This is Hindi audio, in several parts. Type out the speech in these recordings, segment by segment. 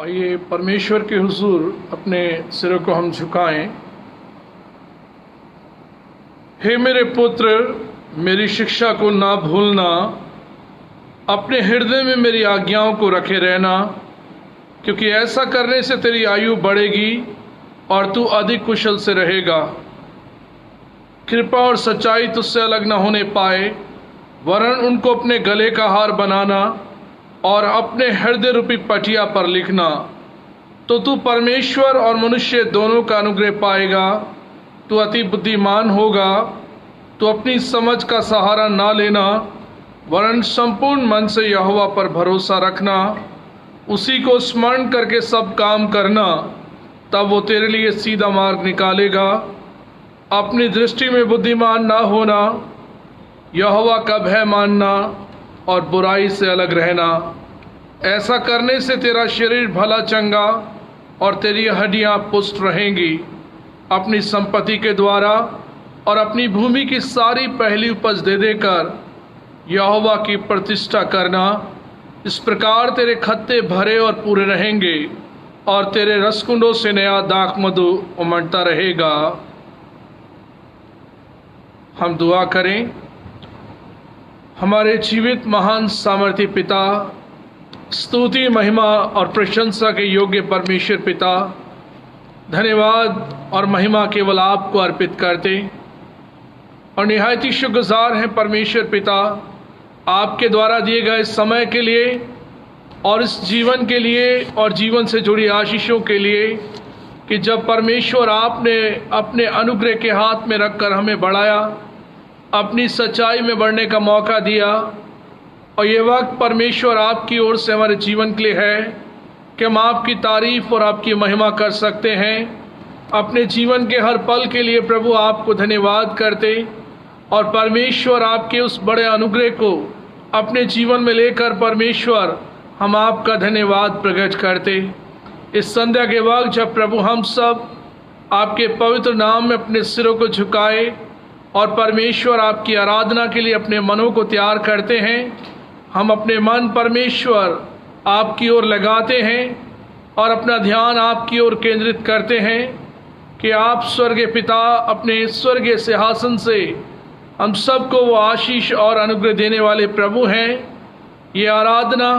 आइए परमेश्वर के हुजूर अपने सिरों को हम झुकाएं। हे मेरे पुत्र, मेरी शिक्षा को ना भूलना, अपने हृदय में मेरी आज्ञाओं को रखे रहना, क्योंकि ऐसा करने से तेरी आयु बढ़ेगी और तू अधिक कुशल से रहेगा। कृपा और सच्चाई तुझसे अलग न होने पाए, वरन उनको अपने गले का हार बनाना और अपने हृदय रूपी पटिया पर लिखना, तो तू परमेश्वर और मनुष्य दोनों का अनुग्रह पाएगा। तू अति बुद्धिमान होगा। तू अपनी समझ का सहारा ना लेना, वरन संपूर्ण मन से यहोवा पर भरोसा रखना। उसी को स्मरण करके सब काम करना, तब वो तेरे लिए सीधा मार्ग निकालेगा। अपनी दृष्टि में बुद्धिमान ना होना, यहोवा का भय मानना और बुराई से अलग रहना। ऐसा करने से तेरा शरीर भला चंगा और तेरी हड्डियां पुष्ट रहेंगी। अपनी संपत्ति के द्वारा और अपनी भूमि की सारी पहली उपज दे देकर यहोवा की प्रतिष्ठा करना। इस प्रकार तेरे खत्ते भरे और पूरे रहेंगे और तेरे रसकुंडों से नया दाख मधु उमड़ता रहेगा। हम दुआ करें। हमारे जीवित महान सामर्थी पिता, स्तुति, महिमा और प्रशंसा के योग्य परमेश्वर पिता, धन्यवाद और महिमा केवल आपको अर्पित करते और निहायत ही शुक्रगुजार हैं परमेश्वर पिता, आपके द्वारा दिए गए समय के लिए और इस जीवन के लिए और जीवन से जुड़ी आशीषों के लिए, कि जब परमेश्वर आपने अपने अनुग्रह के हाथ में रखकर हमें बढ़ाया, अपनी सच्चाई में बढ़ने का मौका दिया। और ये वक्त परमेश्वर आपकी ओर से हमारे जीवन के लिए है कि हम आपकी तारीफ और आपकी महिमा कर सकते हैं। अपने जीवन के हर पल के लिए प्रभु आपको धन्यवाद करते और परमेश्वर आपके उस बड़े अनुग्रह को अपने जीवन में लेकर परमेश्वर हम आपका धन्यवाद प्रकट करते। इस संध्या के वक्त जब प्रभु हम सब आपके पवित्र नाम में अपने सिरों को झुकाए और परमेश्वर आपकी आराधना के लिए अपने मनों को तैयार करते हैं, हम अपने मन परमेश्वर आपकी ओर लगाते हैं और अपना ध्यान आपकी ओर केंद्रित करते हैं कि आप स्वर्गीय पिता अपने स्वर्गीय सिंहासन से हम सबको वो आशीष और अनुग्रह देने वाले प्रभु हैं। ये आराधना,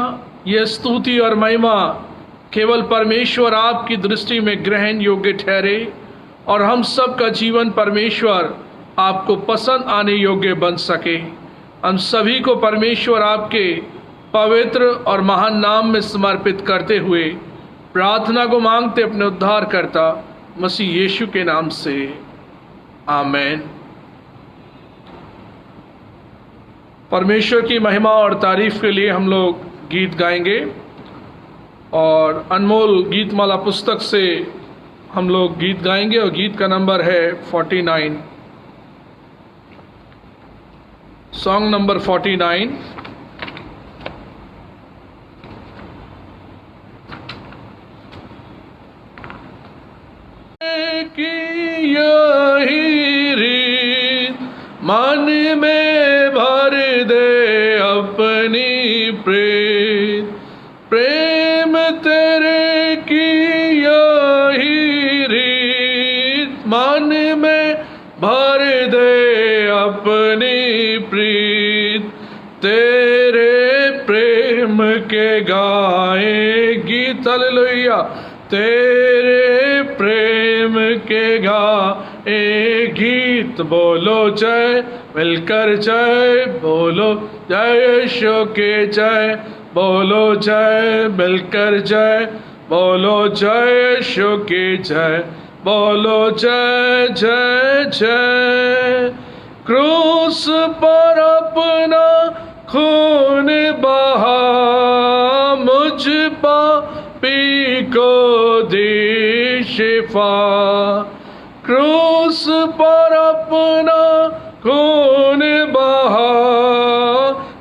ये स्तुति और महिमा केवल परमेश्वर आपकी दृष्टि में ग्रहण योग्य ठहरे और हम सब का जीवन परमेश्वर आपको पसंद आने योग्य बन सके। हम सभी को परमेश्वर आपके पवित्र और महान नाम में समर्पित करते हुए प्रार्थना को मांगते अपने उद्धारकर्ता मसीह यीशु के नाम से, आमेन। परमेश्वर की महिमा और तारीफ के लिए हम लोग गीत गाएंगे और अनमोल गीतमाला पुस्तक से हम लोग गीत गाएंगे और गीत का नंबर है 49, सॉन्ग नंबर 49। कि यही रीत मन में भर दे अपनी प्रीत, प्रेम तेरे की यही रीत मन में भर दे अपनी प्रीत, तेरे प्रेम के गाए गीत, हालेलुया, तेरे प्रेम के गाए गीत। बोलो जय, मिलकर जय, बोलो जय यीशु के जय, बोलो जय, मिलकर जय, बोलो जय यीशु के जय, बोलो जय जय जय। क्रूस पर अपना खून बहा, मुझ पापी को दी शिफा। क्रूस पर अपना खून बहा,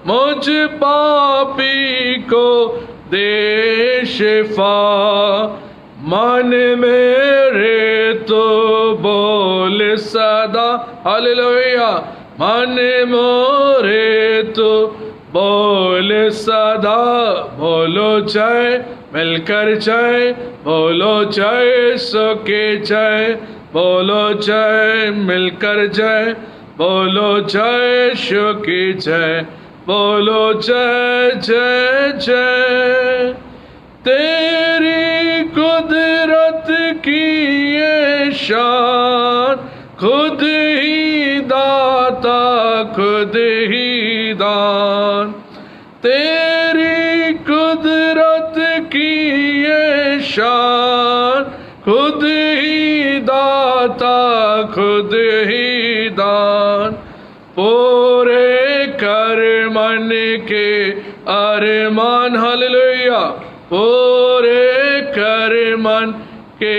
मुझ पापी को दे शिफा। मन मेरे तो बोल सदा, हालेलुया, मन मोरे तो बोल सदा बोलो जय, मिलकर जय बोलो जय, सो के जय बोलो जय, मिलकर जय बोलो जय, शो की जय बोलो जय जय जय। तेरी कुदरत की ये शान, खुद ही दाता खुद ही दान। तेरी कुदरत की ये शान, खुद ही दाता खुद ही दान। पूरे कर मन के अरमान, हालेलुया, पूरे कर मन के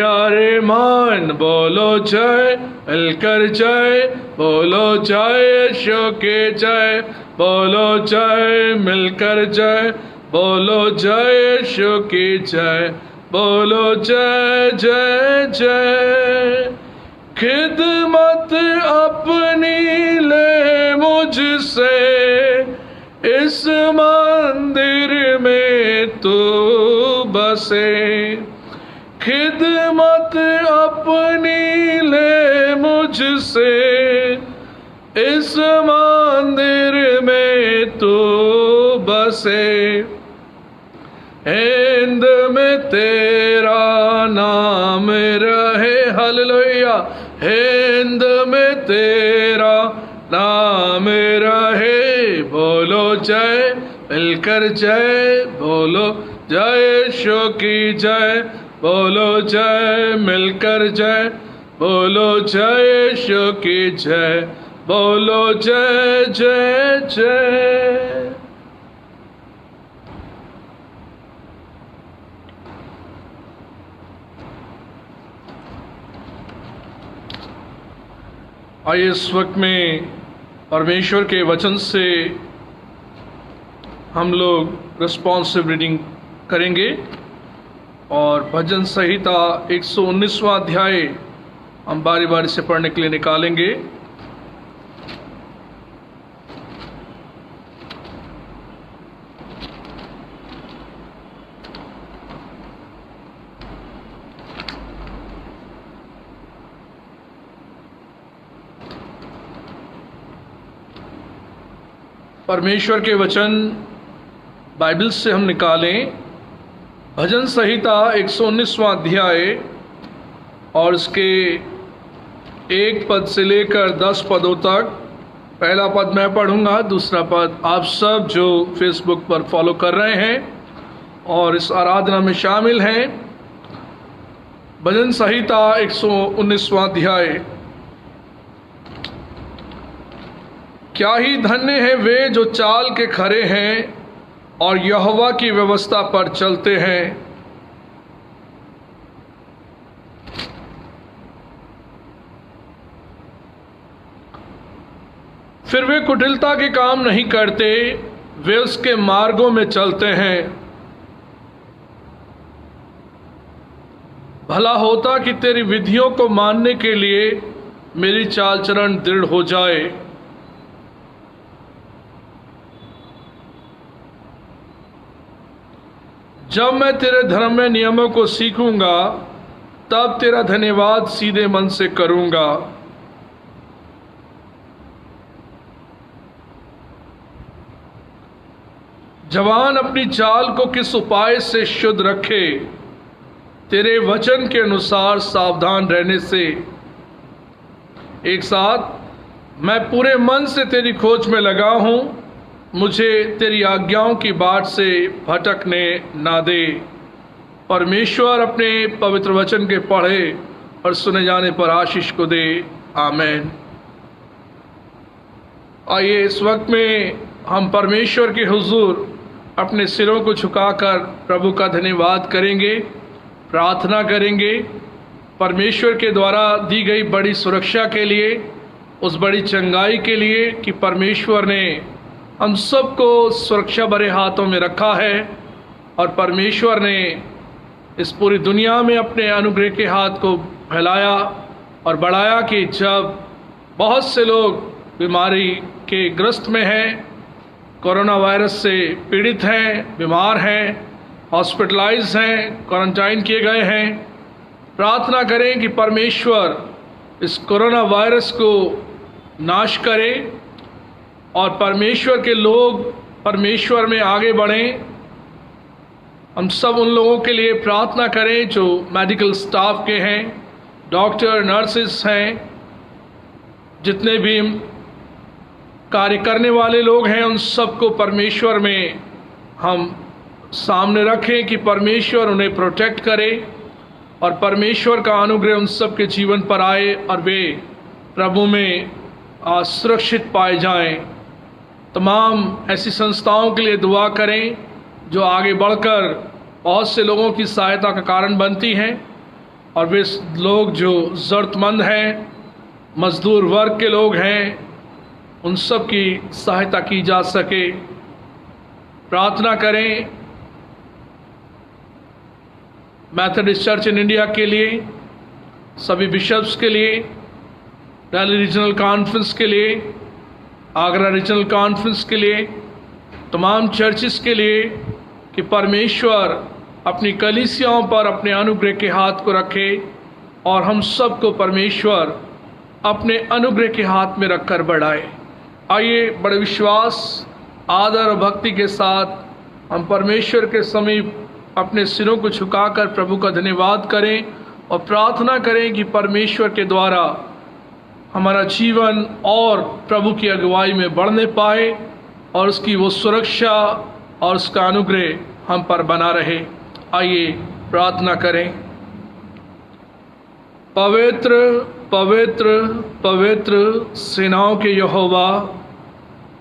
अरमान, बोलो जय मिलकर जय बोलो जय, शो के जय बोलो जय, मिलकर जय बोलो जय, शो की जय बोलो जय जय जय। खिदमत अपनी ले मुझसे, इस मंदिर में तू बसे। खिदमत अपनी ले मुझसे, इस मंदिर में तू बसे। हिंद में तेरा नाम रहे, हालेलुया, हिंद में तेरा नाम रहे। बोलो जय मिलकर जय बोलो जय, शो की जय बोलो जय, मिलकर जय बोलो जय, शो की जय बोलो जय जय जय। आइए इस वक्त में परमेश्वर के वचन से हम लोग रिस्पॉन्सिव रीडिंग करेंगे और भजन संहिता 119वां अध्याय हम बारी बारी से पढ़ने के लिए निकालेंगे। परमेश्वर के वचन बाइबल से हम निकालें भजन संहिता 119वां अध्याय और इसके 1 पद से लेकर 10 पदों तक। पहला पद मैं पढ़ूंगा, दूसरा पद आप सब जो फेसबुक पर फॉलो कर रहे हैं और इस आराधना में शामिल हैं। भजन संहिता 119वां अध्याय। क्या ही धन्य हैं वे जो चाल के खरे हैं और यहोवा की व्यवस्था पर चलते हैं। फिर वे कुटिलता के काम नहीं करते, वे उसके मार्गों में चलते हैं। भला होता कि तेरी विधियों को मानने के लिए मेरी चाल चरण दृढ़ हो जाए। जब मैं तेरे धर्म में नियमों को सीखूंगा, तब तेरा धन्यवाद सीधे मन से करूंगा। जवान अपनी चाल को किस उपाय से शुद्ध रखे, तेरे वचन के अनुसार सावधान रहने से। एक साथ मैं पूरे मन से तेरी खोज में लगा हूं, मुझे तेरी आज्ञाओं की बाट से भटकने ना दे। परमेश्वर अपने पवित्र वचन के पढ़े और सुने जाने पर आशीष को दे, आमीन। आइए इस वक्त में हम परमेश्वर के हुजूर अपने सिरों को झुकाकर प्रभु का धन्यवाद करेंगे, प्रार्थना करेंगे परमेश्वर के द्वारा दी गई बड़ी सुरक्षा के लिए, उस बड़ी चंगाई के लिए कि परमेश्वर ने हम सबको सुरक्षा भरे हाथों में रखा है और परमेश्वर ने इस पूरी दुनिया में अपने अनुग्रह के हाथ को फैलाया और बढ़ाया कि जब बहुत से लोग बीमारी के ग्रस्त में हैं, कोरोना वायरस से पीड़ित हैं, बीमार हैं, हॉस्पिटलाइज हैं, क्वारंटाइन किए गए हैं। प्रार्थना करें कि परमेश्वर इस कोरोना वायरस को नाश करे और परमेश्वर के लोग परमेश्वर में आगे बढ़ें। हम सब उन लोगों के लिए प्रार्थना करें जो मेडिकल स्टाफ के हैं, डॉक्टर, नर्सेस हैं, जितने भी कार्य करने वाले लोग हैं, उन सबको परमेश्वर में हम सामने रखें कि परमेश्वर उन्हें प्रोटेक्ट करे और परमेश्वर का अनुग्रह उन सब के जीवन पर आए और वे प्रभु में सुरक्षित पाए जाएं। तमाम ऐसी संस्थाओं के लिए दुआ करें जो आगे बढ़कर बहुत से लोगों की सहायता का कारण बनती हैं और वे लोग जो ज़रूरतमंद हैं, मजदूर वर्ग के लोग हैं, उन सब की सहायता की जा सके। प्रार्थना करें मैथोडिस्ट चर्च इन इंडिया के लिए, सभी बिशप्स के लिए, दिल्ली रीजनल कॉन्फ्रेंस के लिए, आगरा रीजनल कॉन्फ्रेंस के लिए, तमाम चर्चिस के लिए कि परमेश्वर अपनी कलीसियाओं पर अपने अनुग्रह के हाथ को रखे और हम सबको परमेश्वर अपने अनुग्रह के हाथ में रखकर बढ़ाए। आइए बड़े विश्वास, आदर और भक्ति के साथ हम परमेश्वर के समीप अपने सिरों को झुकाकर प्रभु का धन्यवाद करें और प्रार्थना करें कि परमेश्वर के द्वारा हमारा जीवन और प्रभु की अगुवाई में बढ़ने पाए और उसकी वो सुरक्षा और उसका अनुग्रह हम पर बना रहे। आइए प्रार्थना करें। पवित्र पवित्र पवित्र सेनाओं के यहोवा,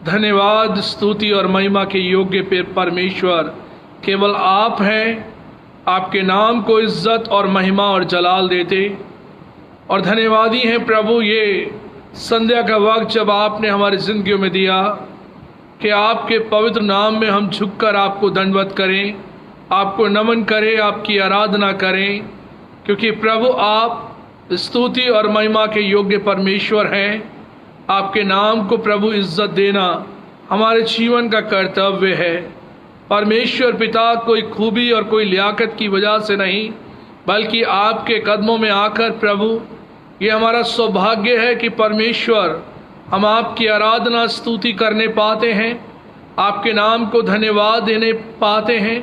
धन्यवाद, स्तुति और महिमा के योग्य परमेश्वर केवल आप हैं। आपके नाम को इज्जत और महिमा और जलाल देते और धन्यवादी हैं प्रभु, ये संध्या का वक्त जब आपने हमारी जिंदगियों में दिया कि आपके पवित्र नाम में हम झुककर आपको दंडवत करें, आपको नमन करें, आपकी आराधना करें, क्योंकि प्रभु आप स्तुति और महिमा के योग्य परमेश्वर हैं। आपके नाम को प्रभु इज्जत देना हमारे जीवन का कर्तव्य है। परमेश्वर पिता कोई खूबी और कोई लियाकत की वजह से नहीं, बल्कि आपके कदमों में आकर प्रभु ये हमारा सौभाग्य है कि परमेश्वर हम आपकी आराधना स्तुति करने पाते हैं, आपके नाम को धन्यवाद देने पाते हैं।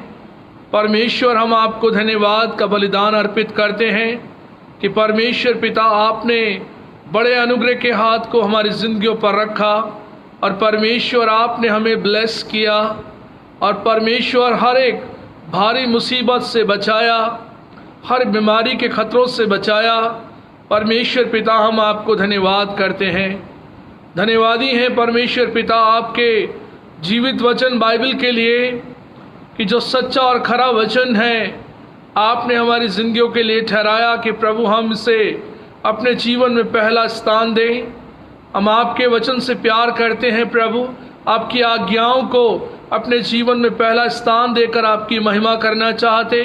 परमेश्वर हम आपको धन्यवाद का बलिदान अर्पित करते हैं कि परमेश्वर पिता आपने बड़े अनुग्रह के हाथ को हमारी जिंदगियों पर रखा और परमेश्वर आपने हमें ब्लेस किया और परमेश्वर हर एक भारी मुसीबत से बचाया, हर बीमारी के खतरों से बचाया। परमेश्वर पिता हम आपको धन्यवाद करते हैं। धन्यवादी हैं परमेश्वर पिता आपके जीवित वचन बाइबल के लिए कि जो सच्चा और खरा वचन है आपने हमारी जिंदगियों के लिए ठहराया कि प्रभु हम इसे अपने जीवन में पहला स्थान दें। हम आपके वचन से प्यार करते हैं प्रभु, आपकी आज्ञाओं को अपने जीवन में पहला स्थान देकर आपकी महिमा करना चाहते।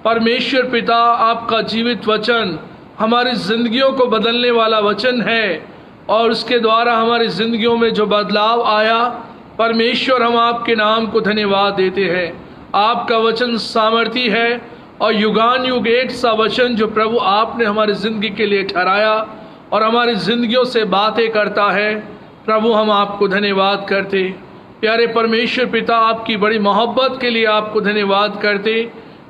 परमेश्वर पिता आपका जीवित वचन हमारी जिंदगियों को बदलने वाला वचन है और उसके द्वारा हमारी जिंदगियों में जो बदलाव आया, परमेश्वर हम आपके नाम को धन्यवाद देते हैं। आपका वचन सामर्थी है और युगान युग एक सा वचन जो प्रभु आपने हमारी ज़िंदगी के लिए ठहराया और हमारी ज़िंदगियों से बातें करता है। प्रभु हम आपको धन्यवाद करते। प्यारे परमेश्वर पिता आपकी बड़ी मोहब्बत के लिए आपको धन्यवाद करते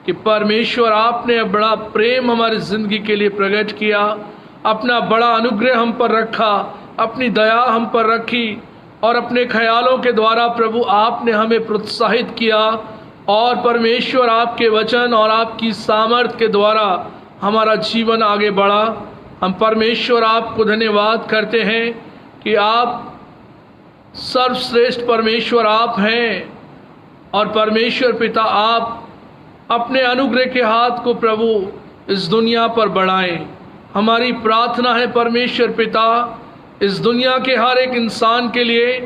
कि परमेश्वर आपने बड़ा प्रेम हमारी ज़िंदगी के लिए प्रकट किया, अपना बड़ा अनुग्रह हम पर रखा, अपनी दया हम पर रखी और अपने ख्यालों के द्वारा प्रभु आपने हमें प्रोत्साहित किया और परमेश्वर आपके वचन और आपकी सामर्थ के द्वारा हमारा जीवन आगे बढ़ा। हम परमेश्वर आपको धन्यवाद करते हैं कि आप सर्वश्रेष्ठ परमेश्वर आप हैं और परमेश्वर पिता आप अपने अनुग्रह के हाथ को प्रभु इस दुनिया पर बढ़ाएं। हमारी प्रार्थना है परमेश्वर पिता इस दुनिया के हर एक इंसान के लिए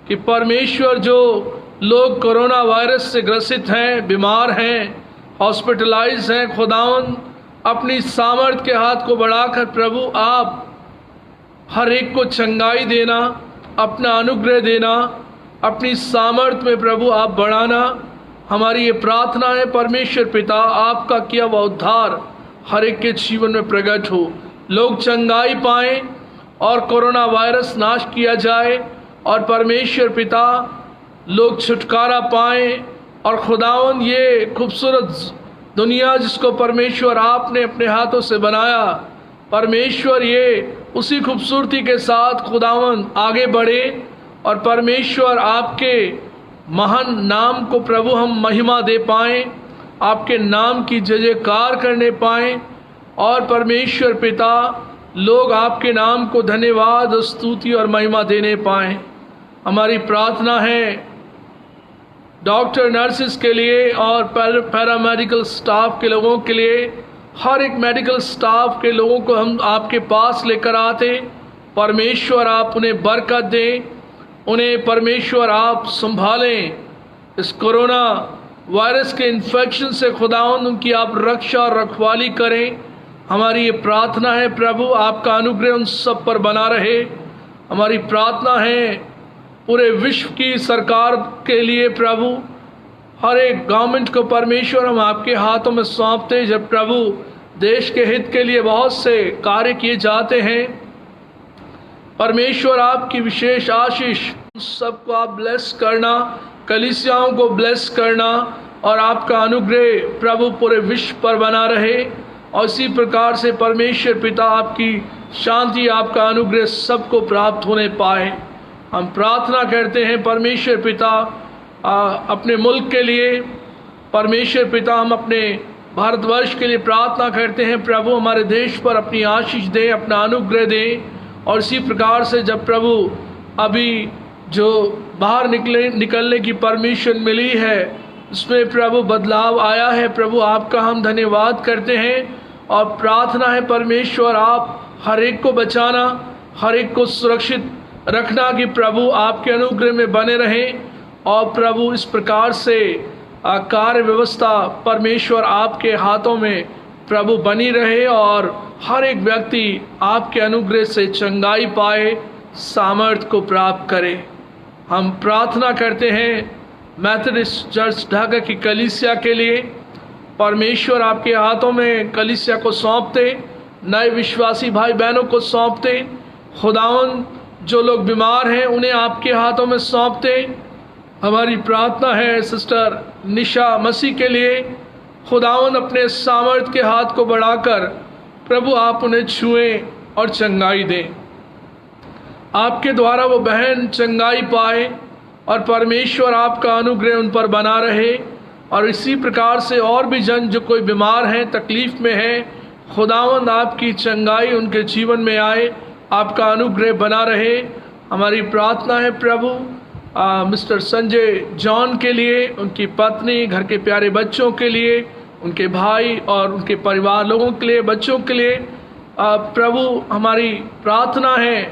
कि परमेश्वर जो लोग कोरोना वायरस से ग्रसित हैं, बीमार हैं, हॉस्पिटलाइज हैं, खुदावन अपनी सामर्थ के हाथ को बढ़ाकर प्रभु आप हर एक को चंगाई देना, अपना अनुग्रह देना अपनी सामर्थ में प्रभु आप बढ़ाना। हमारी ये प्रार्थना है परमेश्वर पिता, आपका किया हुआ उद्धार हर एक के जीवन में प्रकट हो, लोग चंगाई पाएं और कोरोना वायरस नाश किया जाए, और परमेश्वर पिता लोग छुटकारा पाएं। और खुदावन ये खूबसूरत दुनिया जिसको परमेश्वर आपने अपने हाथों से बनाया, परमेश्वर ये उसी खूबसूरती के साथ खुदावन आगे बढ़े, और परमेश्वर आपके महान नाम को प्रभु हम महिमा दे पाएं, आपके नाम की जय जयकार करने पाएं, और परमेश्वर पिता लोग आपके नाम को धन्यवाद, स्तुति और महिमा देने पाएं। हमारी प्रार्थना है डॉक्टर नर्सेस के लिए और पैरामेडिकल स्टाफ के लोगों के लिए, हर एक मेडिकल स्टाफ के लोगों को हम आपके पास लेकर आते। परमेश्वर आप उन्हें बरकत दें, उन्हें परमेश्वर आप संभालें, इस कोरोना वायरस के इन्फेक्शन से खुदावंद उनकी आप रक्षा और रखवाली करें। हमारी ये प्रार्थना है प्रभु, आपका अनुग्रह उन सब पर बना रहे। हमारी प्रार्थना है पूरे विश्व की सरकार के लिए प्रभु, हर एक गवर्नमेंट को परमेश्वर हम आपके हाथों में सौंपते। जब प्रभु देश के हित के लिए बहुत से कार्य किए जाते हैं, परमेश्वर आपकी विशेष आशीष सबको आप ब्लेस करना, कलीसियाओं को ब्लेस करना, और आपका अनुग्रह प्रभु पूरे विश्व पर बना रहे। और इसी प्रकार से परमेश्वर पिता आपकी शांति, आपका अनुग्रह सबको प्राप्त होने पाए। हम प्रार्थना करते हैं परमेश्वर पिता अपने मुल्क के लिए, परमेश्वर पिता हम अपने भारतवर्ष के लिए प्रार्थना करते हैं प्रभु, हमारे देश पर अपनी आशीष दें, अपना अनुग्रह दें। और इसी प्रकार से जब प्रभु अभी जो बाहर निकलने की परमिशन मिली है, उसमें प्रभु बदलाव आया है, प्रभु आपका हम धन्यवाद करते हैं। और प्रार्थना है परमेश्वर आप हर एक को बचाना, हर एक को सुरक्षित रखना, कि प्रभु आपके अनुग्रह में बने रहें। और प्रभु इस प्रकार से कार्य व्यवस्था परमेश्वर आपके हाथों में प्रभु बनी रहे, और हर एक व्यक्ति आपके अनुग्रह से चंगाई पाए, सामर्थ को प्राप्त करे। हम प्रार्थना करते हैं मेथोडिस्ट चर्च ढाका की कलीसिया के लिए, परमेश्वर आपके हाथों में कलीसिया को सौंपते, नए विश्वासी भाई बहनों को सौंपते। खुदावन जो लोग बीमार हैं उन्हें आपके हाथों में सौंपते। हमारी प्रार्थना है सिस्टर निशा मसीह के लिए, खुदावन अपने सामर्थ के हाथ को बढ़ाकर प्रभु आप उन्हें छुएं और चंगाई दें। आपके द्वारा वो बहन चंगाई पाए, और परमेश्वर आपका अनुग्रह उन पर बना रहे। और इसी प्रकार से और भी जन जो कोई बीमार हैं, तकलीफ में हैं, खुदावंद आपकी चंगाई उनके जीवन में आए, आपका अनुग्रह बना रहे। हमारी प्रार्थना है प्रभु मिस्टर संजय जॉन के लिए, उनकी पत्नी, घर के प्यारे बच्चों के लिए, उनके भाई और उनके परिवार लोगों के लिए, बच्चों के लिए। प्रभु हमारी प्रार्थना है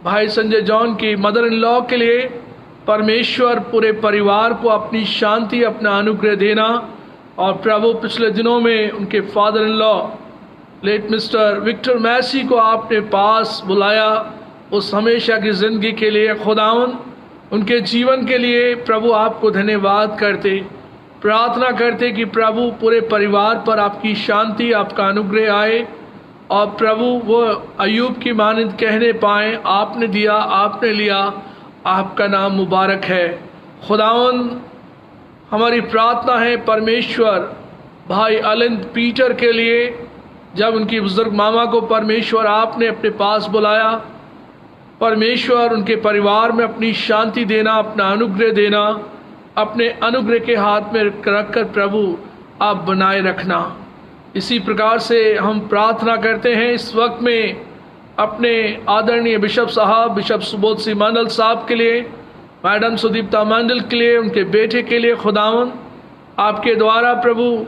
भाई संजय जॉन की मदर इन लॉ के लिए, परमेश्वर पूरे परिवार को अपनी शांति, अपना अनुग्रह देना। और प्रभु पिछले दिनों में उनके father in law late Mr Victor Massey को आपने पास बुलाया, उस हमेशा की ज़िंदगी के लिए खुदावन उनके जीवन के लिए प्रभु आपको धन्यवाद करते, प्रार्थना करते कि प्रभु पूरे परिवार पर आपकी शांति, आपका अनुग्रह आए। और प्रभु वो अय्यूब की मानंद कहने पाएँ, आपने दिया, आपने लिया, आपका नाम मुबारक है। खुदावन हमारी प्रार्थना है परमेश्वर भाई अलिंद पीटर के लिए, जब उनकी बुजुर्ग मामा को परमेश्वर आपने अपने पास बुलाया, परमेश्वर उनके परिवार में अपनी शांति देना, अपना अनुग्रह देना, अपने अनुग्रह के हाथ में रखकर प्रभु आप बनाए रखना। इसी प्रकार से हम प्रार्थना करते हैं इस वक्त में अपने आदरणीय बिशप साहब, बिशप सुबोध सिंह मंडल साहब के लिए, मैडम सुदीप्ता मंडल के लिए, उनके बेटे के लिए। खुदावन आपके द्वारा प्रभु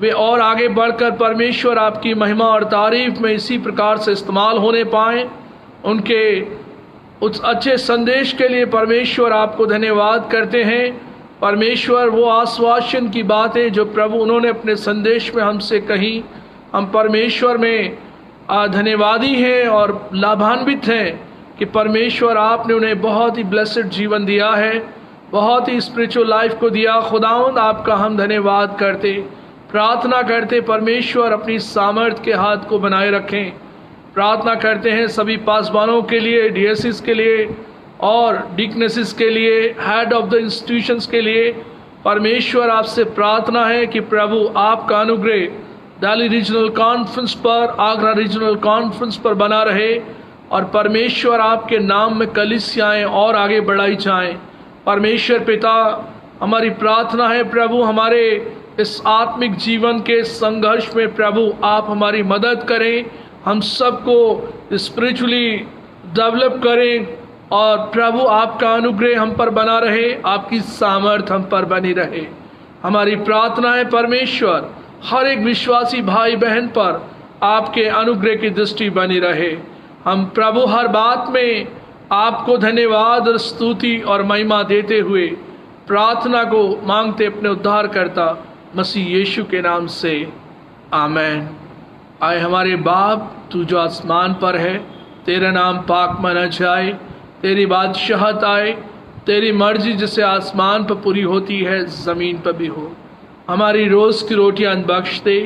वे और आगे बढ़कर परमेश्वर आपकी महिमा और तारीफ में इसी प्रकार से इस्तेमाल होने पाएँ। उनके उस अच्छे संदेश के लिए परमेश्वर आपको धन्यवाद करते हैं। परमेश्वर वो आश्वासन की बातें जो प्रभु उन्होंने अपने संदेश में हमसे कही, हम परमेश्वर में धन्यवादी हैं और लाभान्वित हैं कि परमेश्वर आपने उन्हें बहुत ही ब्लेसेड जीवन दिया है। बहुत ही स्पिरिचुअल लाइफ को दिया। खुदावंद आपका हम धन्यवाद करते, प्रार्थना करते परमेश्वर अपनी सामर्थ के हाथ को बनाए रखें। प्रार्थना करते हैं सभी पासवानों के लिए, डीएससीज के लिए और डिकनेसिस के लिए, हेड ऑफ द इंस्टीट्यूशंस के लिए। परमेश्वर आपसे प्रार्थना है कि प्रभु आपका अनुग्रह दिल्ली रीजनल कॉन्फ्रेंस पर, आगरा रीजनल कॉन्फ्रेंस पर बना रहे और परमेश्वर आपके नाम में कलीसियाएं और आगे बढ़ाई जाएं। परमेश्वर पिता, हमारी प्रार्थना है प्रभु, हमारे इस आत्मिक जीवन के संघर्ष में प्रभु आप हमारी मदद करें, हम सबको स्पिरिचुअली डेवलप करें और प्रभु आपका अनुग्रह हम पर बना रहे, आपकी सामर्थ हम पर बनी रहे। हमारी प्रार्थना है परमेश्वर, हर एक विश्वासी भाई बहन पर आपके अनुग्रह की दृष्टि बनी रहे। हम प्रभु हर बात में आपको धन्यवाद और स्तुति और महिमा देते हुए प्रार्थना को मांगते अपने उद्धारकर्ता मसीह यीशु के नाम से, आमीन। आए हमारे बाप, तू जो आसमान पर है, तेरा नाम पाक माना जाए, तेरी बादशाहत आए, तेरी मर्जी जैसे आसमान पर पूरी होती है ज़मीन पर भी हो। हमारी रोज़ की रोटियां बख्श दे,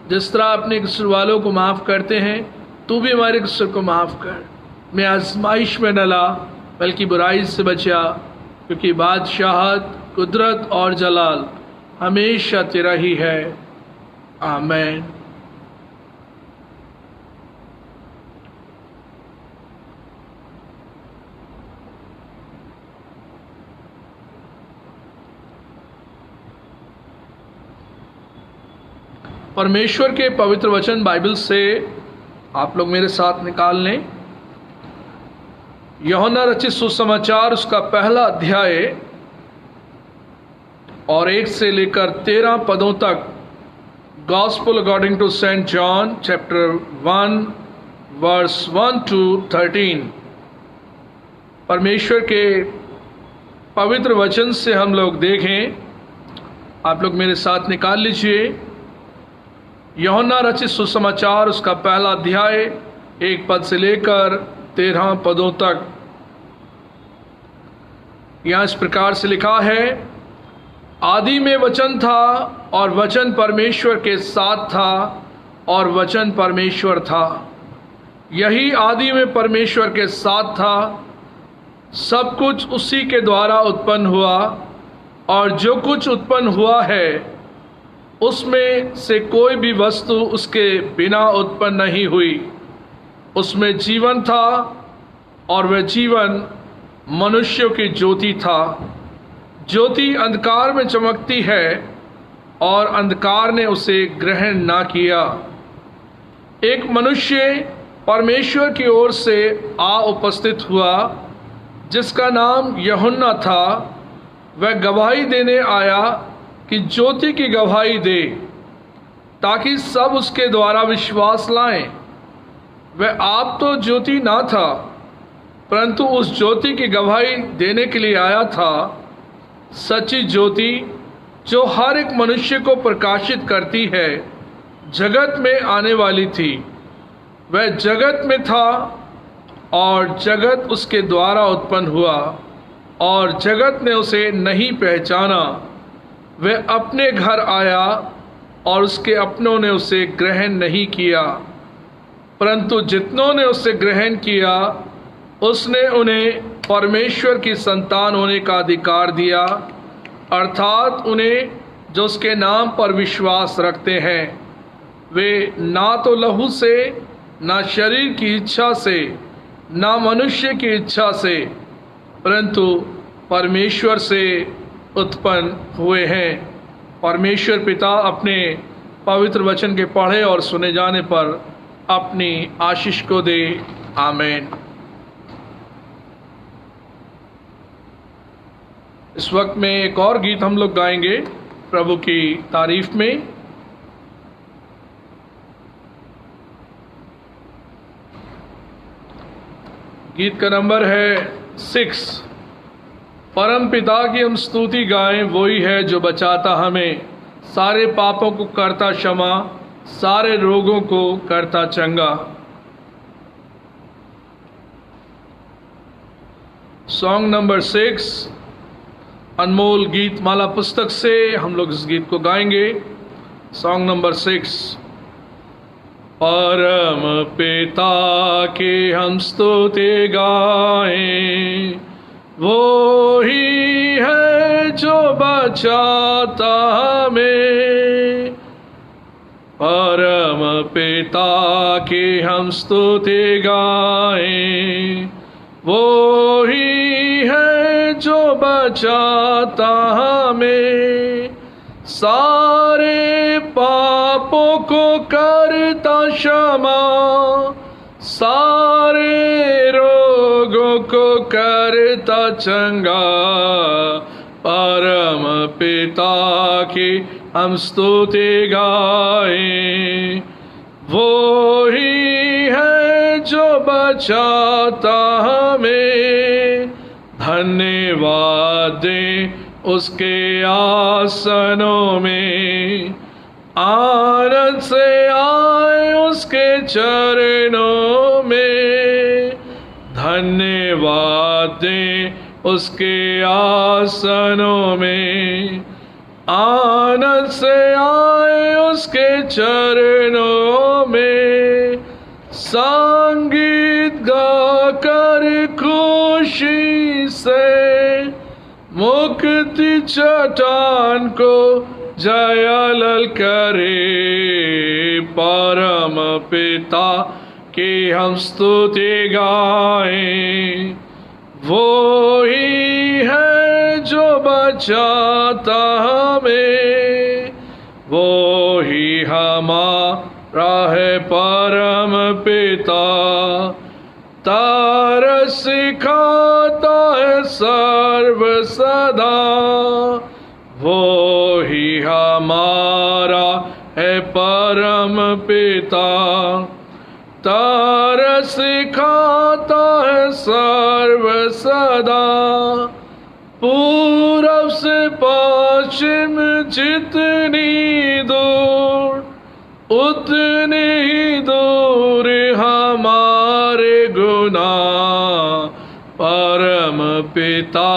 जिस तरह अपने कसूर वालों को माफ़ करते हैं, तू भी हमारे कसूर को माफ़ कर। मैं आजमाइश में न ला, बल्कि बुराई से बचा, क्योंकि बादशाहत, कुदरत और जलाल हमेशा तेरा ही है, आमीन। परमेश्वर के पवित्र वचन बाइबल से आप लोग मेरे साथ निकाल लें। यूहन्ना रचित सुसमाचार उसका पहला अध्याय और 1 से लेकर 13 पदों तक, gospel according to saint John chapter 1 verse 1 to 13। परमेश्वर के पवित्र वचन से हम लोग देखें। आप लोग मेरे साथ निकाल लीजिए। यूहन्ना रचित सुसमाचार उसका पहला अध्याय 1 पद से लेकर 13 पदों तक। यहाँ इस प्रकार से लिखा है, आदि में वचन था और वचन परमेश्वर के साथ था और वचन परमेश्वर था। यही आदि में परमेश्वर के साथ था। सब कुछ उसी के द्वारा उत्पन्न हुआ और जो कुछ उत्पन्न हुआ है उसमें से कोई भी वस्तु उसके बिना उत्पन्न नहीं हुई। उसमें जीवन था और वह जीवन मनुष्यों की ज्योति था। ज्योति अंधकार में चमकती है और अंधकार ने उसे ग्रहण ना किया। एक मनुष्य परमेश्वर की ओर से आ उपस्थित हुआ, जिसका नाम यूहन्ना था। वह गवाही देने आया कि ज्योति की गवाही दे, ताकि सब उसके द्वारा विश्वास लाएं। वह आप तो ज्योति ना था, परंतु उस ज्योति की गवाही देने के लिए आया था। सच्ची ज्योति जो हर एक मनुष्य को प्रकाशित करती है, जगत में आने वाली थी। वह जगत में था और जगत उसके द्वारा उत्पन्न हुआ और जगत ने उसे नहीं पहचाना। वह अपने घर आया और उसके अपनों ने उसे ग्रहण नहीं किया, परंतु जितनों ने उसे ग्रहण किया उसने उन्हें परमेश्वर की संतान होने का अधिकार दिया, अर्थात उन्हें जो उसके नाम पर विश्वास रखते हैं। वे ना तो लहू से, ना शरीर की इच्छा से, ना मनुष्य की इच्छा से, परंतु परमेश्वर से उत्पन्न हुए हैं। परमेश्वर पिता अपने पवित्र वचन के पढ़े और सुने जाने पर अपनी आशीष को दे, आमीन। इस वक्त में एक और गीत हम लोग गाएंगे प्रभु की तारीफ में। गीत का नंबर है 6। परम पिता की हम स्तुति गाएं, वही है जो बचाता हमें, सारे पापों को करता क्षमा, सारे रोगों को करता चंगा। सॉन्ग नंबर 6, अनमोल गीत माला पुस्तक से हम लोग इस गीत को गाएंगे। Song number 6। परम पिता के हम स्तुति गाएं, वो ही है जो बचाता हमें। परम पिता की हम स्तुति गाएं, वो ही है जो बचाता हमें। सारे पापों को करता क्षमा, सारे रोगों को करता चंगा। परम पिता की हम स्तुति गाएं, वो ही है जो बचाता हमें। धन्यवाद दें उसके आसनों में, आनंद से आए उसके चरणों में। धन्यवाद दें उसके आसनों में, आनंद से आए उसके चरणों में। संगीत गाकर खुशी से मुक्ति चट्टान को जयलल करे। परम पिता की हम स्तुति गाएं, वो ही है जो बचाता हमें। वो ही हमारा है परम पिता, तरस सिखाता है सर्व सदा। वो ही हमारा है परम पिता, तरस सिखाता है सर्व सदा। पूरब से पश्चिम जितनी दूर, उतनी ही दूर हमारे गुनाह। परम पिता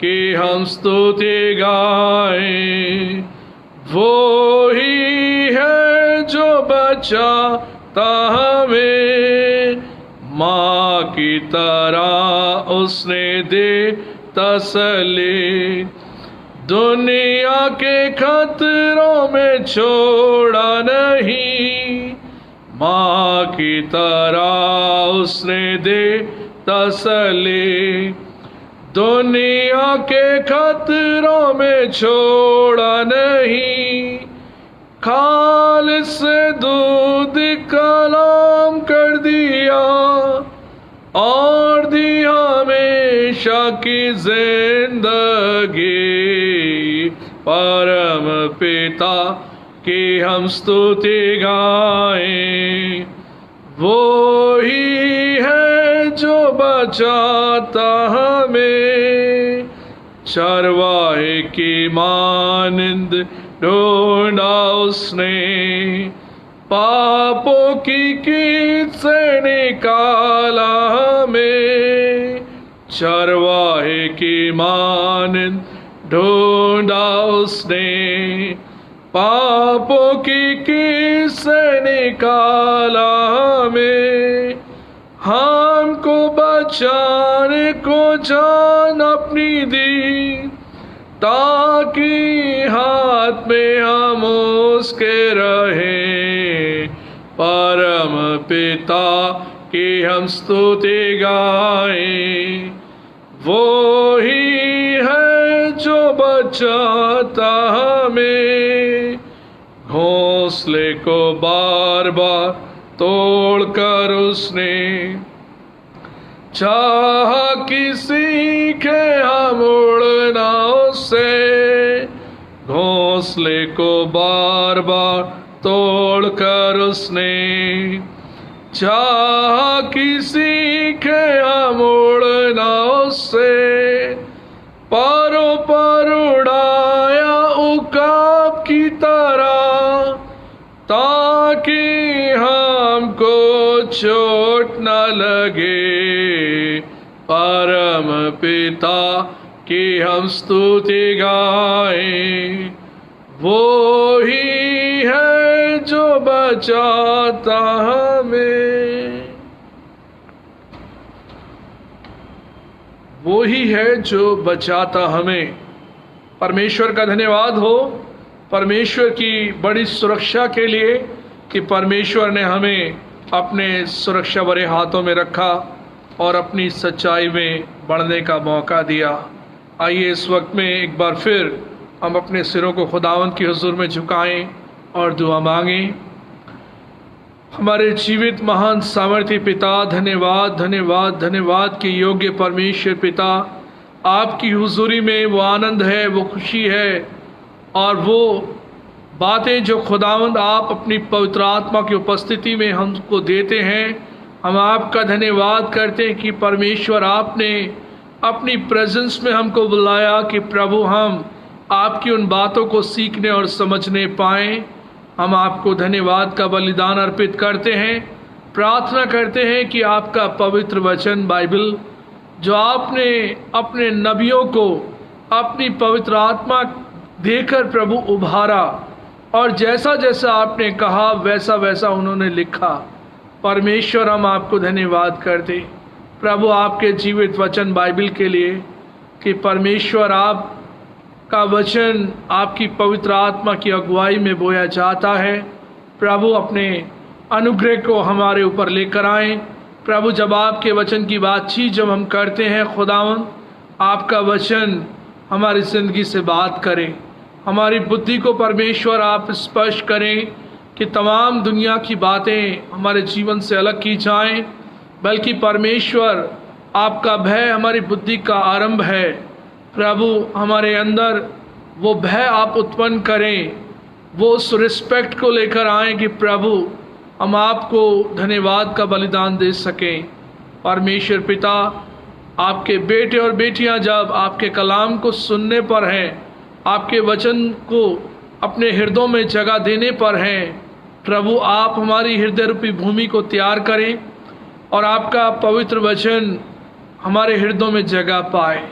की हम स्तुति गाएं, वो ही है जो बचाता हमें। माँ की तरह उसने दे तसल्ली, दुनिया के खतरों में छोड़ा नहीं। माँ की तरह उसने दे तसल्ली, दुनिया के खतरों में छोड़ा नहीं। खालिस दूध कलाम कर दिया और दी हमेशा की जिंदगी। परम पिता की हम स्तुति गाएं, वो ही है जो बचाता हमें। चरवाहे की मानंद ढूंढा उसने, पापों की कीट से निकाला हमें। चरवाहे की मानंद ढूंढा उसने, पापों की कीट से निकाला हमें। हमको बचाने को जान अपनी दी, ताकि हाथ में हम उसके रहे। परम पिता की हम स्तुति गाएं, वो ही है जो बचाता हमें। घोंसले को बार बार तोड़कर उसने चाह कि सीखे हम उड़ना उससे। घोंसले को बार बार तोड़कर उसने चाह कि सीखे हम उड़ना उससे। परों पर उड़ाया उकाब की तरह, ताकि हमको चोट न लगे। परम पिता कि हम स्तुति गाएं। वो ही है जो बचाता हमें, वो ही है जो बचाता हमें। परमेश्वर का धन्यवाद हो, परमेश्वर की बड़ी सुरक्षा के लिए कि परमेश्वर ने हमें अपने सुरक्षा भरे हाथों में रखा और अपनी सच्चाई में बढ़ने का मौका दिया। आइए इस वक्त में एक बार फिर हम अपने सिरों को खुदावंद की हुजूर में झुकाएं और दुआ मांगें। हमारे जीवित महान सामर्थी पिता, धन्यवाद धन्यवाद धन्यवाद के योग्य परमेश्वर पिता, आपकी हुजूरी में वो आनंद है, वो खुशी है और वो बातें जो खुदावंद आप अपनी पवित्र आत्मा की उपस्थिति में हमको देते हैं। हम आपका धन्यवाद करते हैं कि परमेश्वर आपने अपनी प्रेजेंस में हमको बुलाया कि प्रभु हम आपकी उन बातों को सीखने और समझने पाएं। हम आपको धन्यवाद का बलिदान अर्पित करते हैं, प्रार्थना करते हैं कि आपका पवित्र वचन बाइबल जो आपने अपने नबियों को अपनी पवित्र आत्मा देकर प्रभु उभारा और जैसा जैसा आपने कहा वैसा वैसा उन्होंने लिखा। परमेश्वर हम आपको धन्यवाद करते प्रभु आपके जीवित वचन बाइबल के लिए कि परमेश्वर आप का वचन आपकी पवित्र आत्मा की अगुवाई में बोया जाता है। प्रभु अपने अनुग्रह को हमारे ऊपर लेकर आए। प्रभु जब आपके वचन की बातचीत जब हम करते हैं खुदावंद, आपका वचन हमारी ज़िंदगी से बात करें, हमारी बुद्धि को परमेश्वर आप स्पर्श करें कि तमाम दुनिया की बातें हमारे जीवन से अलग की जाएं, बल्कि परमेश्वर आपका भय हमारी बुद्धि का आरंभ है। प्रभु हमारे अंदर वो भय आप उत्पन्न करें, वो उस रिस्पेक्ट को लेकर आए कि प्रभु हम आपको धन्यवाद का बलिदान दे सकें। परमेश्वर पिता, आपके बेटे और बेटियां जब आपके कलाम को सुनने पर हैं, आपके वचन को अपने हृदयों में जगह देने पर हैं, प्रभु आप हमारी हृदय रूपी भूमि को तैयार करें और आपका पवित्र वचन हमारे हृदयों में जगह पाए।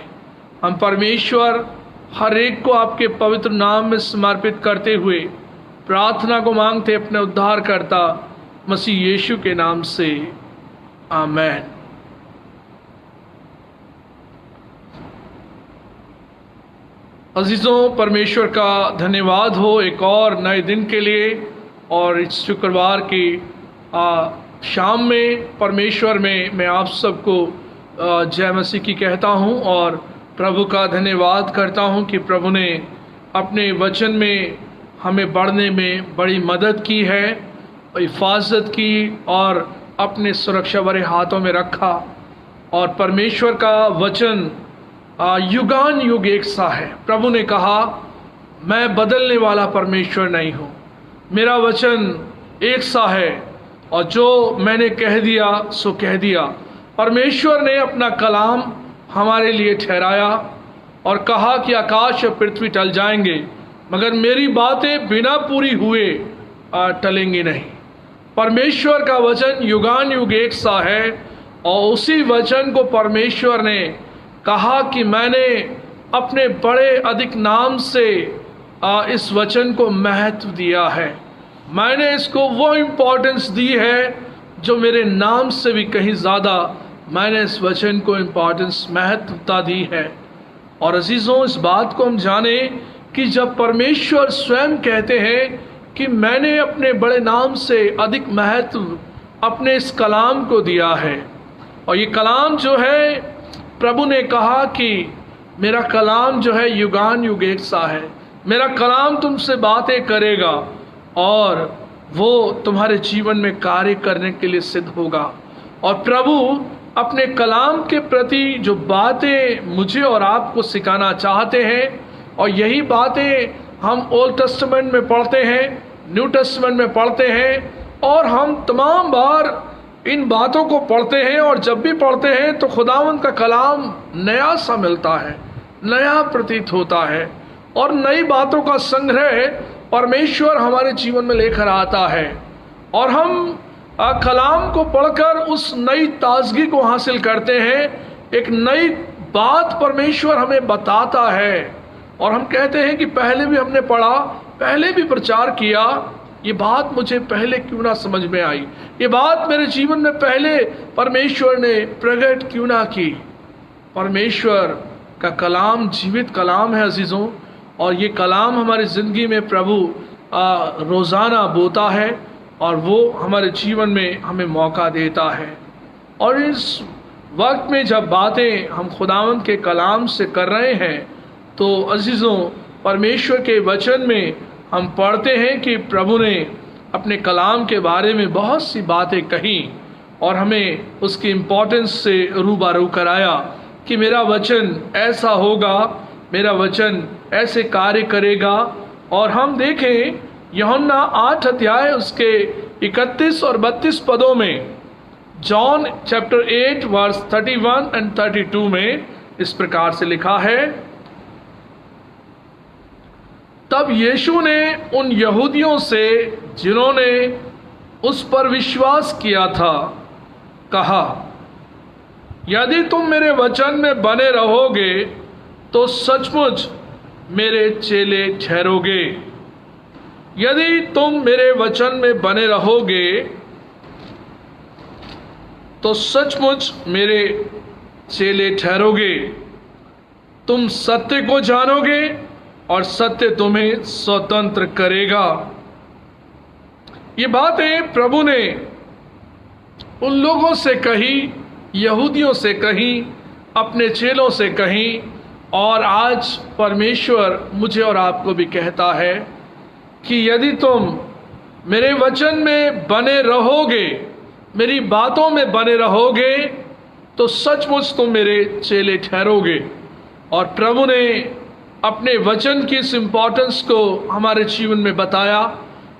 हम परमेश्वर हर एक को आपके पवित्र नाम में समर्पित करते हुए प्रार्थना को मांगते अपने उद्धारकर्ता मसीह यीशु के नाम से, आमीन। अजीजों, परमेश्वर का धन्यवाद हो एक और नए दिन के लिए। और इस शुक्रवार की शाम में परमेश्वर में मैं आप सबको जय मसीह की कहता हूं और प्रभु का धन्यवाद करता हूं कि प्रभु ने अपने वचन में हमें बढ़ने में बड़ी मदद की है, हिफाजत की और अपने सुरक्षा भरे हाथों में रखा। और परमेश्वर का वचन युगान युग एक सा है। प्रभु ने कहा, मैं बदलने वाला परमेश्वर नहीं हूँ, मेरा वचन एक सा है और जो मैंने कह दिया सो कह दिया। परमेश्वर ने अपना कलाम हमारे लिए ठहराया और कहा कि आकाश और पृथ्वी टल जाएंगे मगर मेरी बातें बिना पूरी हुए टलेंगी नहीं। परमेश्वर का वचन युगान युग एक सा है और उसी वचन को परमेश्वर ने कहा कि मैंने अपने बड़े अधिक नाम से इस वचन को महत्व दिया है, मैंने इसको वो इम्पोर्टेंस दी है जो मेरे नाम से भी कहीं ज़्यादा मैंने इस वचन को इम्पोर्टेंस महत्वता दी है। और अजीज़ों, इस बात को हम जाने कि जब परमेश्वर स्वयं कहते हैं कि मैंने अपने बड़े नाम से अधिक महत्व अपने इस कलाम को दिया है, और ये कलाम जो है प्रभु ने कहा कि मेरा कलाम जो है युगान युग एक सा है, मेरा कलाम तुमसे बातें करेगा और वो तुम्हारे जीवन में कार्य करने के लिए सिद्ध होगा। और प्रभु अपने कलाम के प्रति जो बातें मुझे और आपको सिखाना चाहते हैं, और यही बातें हम ओल्ड टेस्टामेंट में पढ़ते हैं, न्यू टेस्टामेंट में पढ़ते हैं, और हम तमाम बार इन बातों को पढ़ते हैं। और जब भी पढ़ते हैं तो खुदावंद का कलाम नया सा मिलता है, नया प्रतीत होता है और नई बातों का संग्रह परमेश्वर हमारे जीवन में लेकर आता है। और हम कलाम को पढ़कर उस नई ताजगी को हासिल करते हैं, एक नई बात परमेश्वर हमें बताता है और हम कहते हैं कि पहले भी हमने पढ़ा, पहले भी प्रचार किया, ये बात मुझे पहले क्यों ना समझ में आई, ये बात मेरे जीवन में पहले परमेश्वर ने प्रकट क्यों ना की। परमेश्वर का कलाम जीवित कलाम है अजीजों, और ये कलाम हमारी ज़िंदगी में प्रभु रोज़ाना बोता है और वो हमारे जीवन में हमें मौका देता है। और इस वक्त में जब बातें हम खुदावंद के कलाम से कर रहे हैं तो अजीज़ों, परमेश्वर के वचन में हम पढ़ते हैं कि प्रभु ने अपने कलाम के बारे में बहुत सी बातें कही और हमें उसकी इम्पोर्टेंस से रूबरू कराया कि मेरा वचन ऐसा होगा, मेरा वचन ऐसे कार्य करेगा। और हम देखें यूहन्ना 8 अध्याय उसके 31 और 32 पदों में, जॉन चैप्टर 8 वर्स 31 एंड 32 में इस प्रकार से लिखा है, तब यीशु ने उन यहूदियों से जिन्होंने उस पर विश्वास किया था कहा, यदि तुम मेरे वचन में बने रहोगे तो सचमुच मेरे चेले ठहरोगे। यदि तुम मेरे वचन में बने रहोगे तो सचमुच मेरे चेले ठहरोगे। तुम सत्य को जानोगे और सत्य तुम्हें स्वतंत्र करेगा। ये बातें प्रभु ने उन लोगों से कही, यहूदियों से कही, अपने चेलों से कही, और आज परमेश्वर मुझे और आपको भी कहता है कि यदि तुम मेरे वचन में बने रहोगे, मेरी बातों में बने रहोगे तो सचमुच तुम मेरे चेले ठहरोगे। और प्रभु ने अपने वचन की इस इम्पोर्टेंस को हमारे जीवन में बताया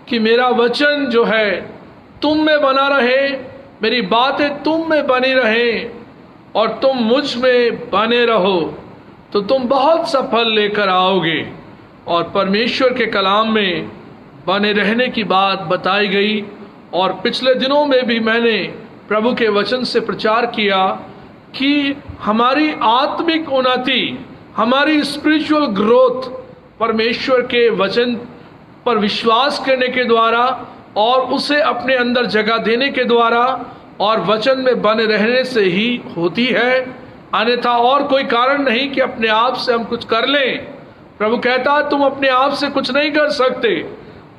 कि मेरा वचन जो है तुम में बना रहे, मेरी बातें तुम में बनी रहें और तुम मुझ में बने रहो तो तुम बहुत सफल लेकर आओगे। और परमेश्वर के कलाम में बने रहने की बात बताई गई। और पिछले दिनों में भी मैंने प्रभु के वचन से प्रचार किया कि हमारी आत्मिक उन्नति, हमारी स्पिरिचुअल ग्रोथ परमेश्वर के वचन पर विश्वास करने के द्वारा और उसे अपने अंदर जगह देने के द्वारा और वचन में बने रहने से ही होती है, अन्यथा और कोई कारण नहीं कि अपने आप से हम कुछ कर लें। प्रभु कहता तुम अपने आप से कुछ नहीं कर सकते,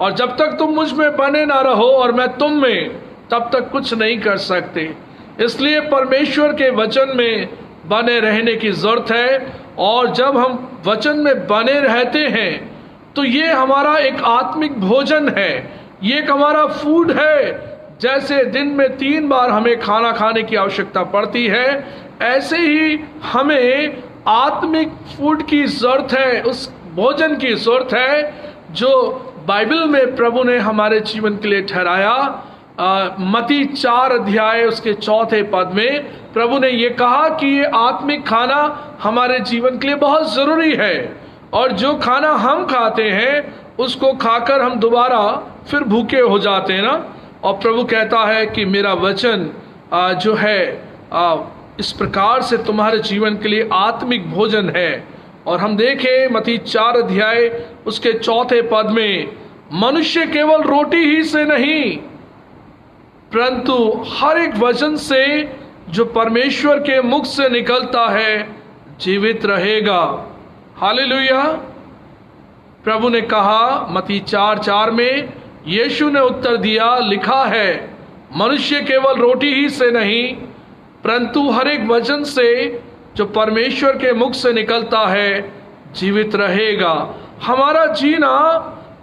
और जब तक तुम मुझ में बने ना रहो और मैं तुम में, तब तक कुछ नहीं कर सकते। इसलिए परमेश्वर के वचन में बने रहने की जरूरत है। और जब हम वचन में बने रहते हैं तो ये हमारा एक आत्मिक भोजन है, ये एक हमारा फूड है। जैसे दिन में 3 बार हमें खाना खाने की आवश्यकता पड़ती है, ऐसे ही हमें आत्मिक फूड की जरूरत है, उस भोजन की जरूरत है जो बाइबल में प्रभु ने हमारे जीवन के लिए ठहराया। मत्ती 4 अध्याय उसके 4 पद में प्रभु ने ये कहा कि ये आत्मिक खाना हमारे जीवन के लिए बहुत ज़रूरी है, और जो खाना हम खाते हैं उसको खाकर हम दोबारा फिर भूखे हो जाते हैं ना। और प्रभु कहता है कि मेरा वचन जो है इस प्रकार से तुम्हारे जीवन के लिए आत्मिक भोजन है। और हम देखें मत्ती 4 अध्याय उसके 4 पद में, मनुष्य केवल रोटी ही से नहीं परंतु हर एक वचन से जो परमेश्वर के मुख से निकलता है जीवित रहेगा। हालेलुया। प्रभु ने कहा मत्ती 4:4 में, यीशु ने उत्तर दिया, लिखा है मनुष्य केवल रोटी ही से नहीं परंतु हर एक वचन से जो परमेश्वर के मुख से निकलता है जीवित रहेगा। हमारा जीना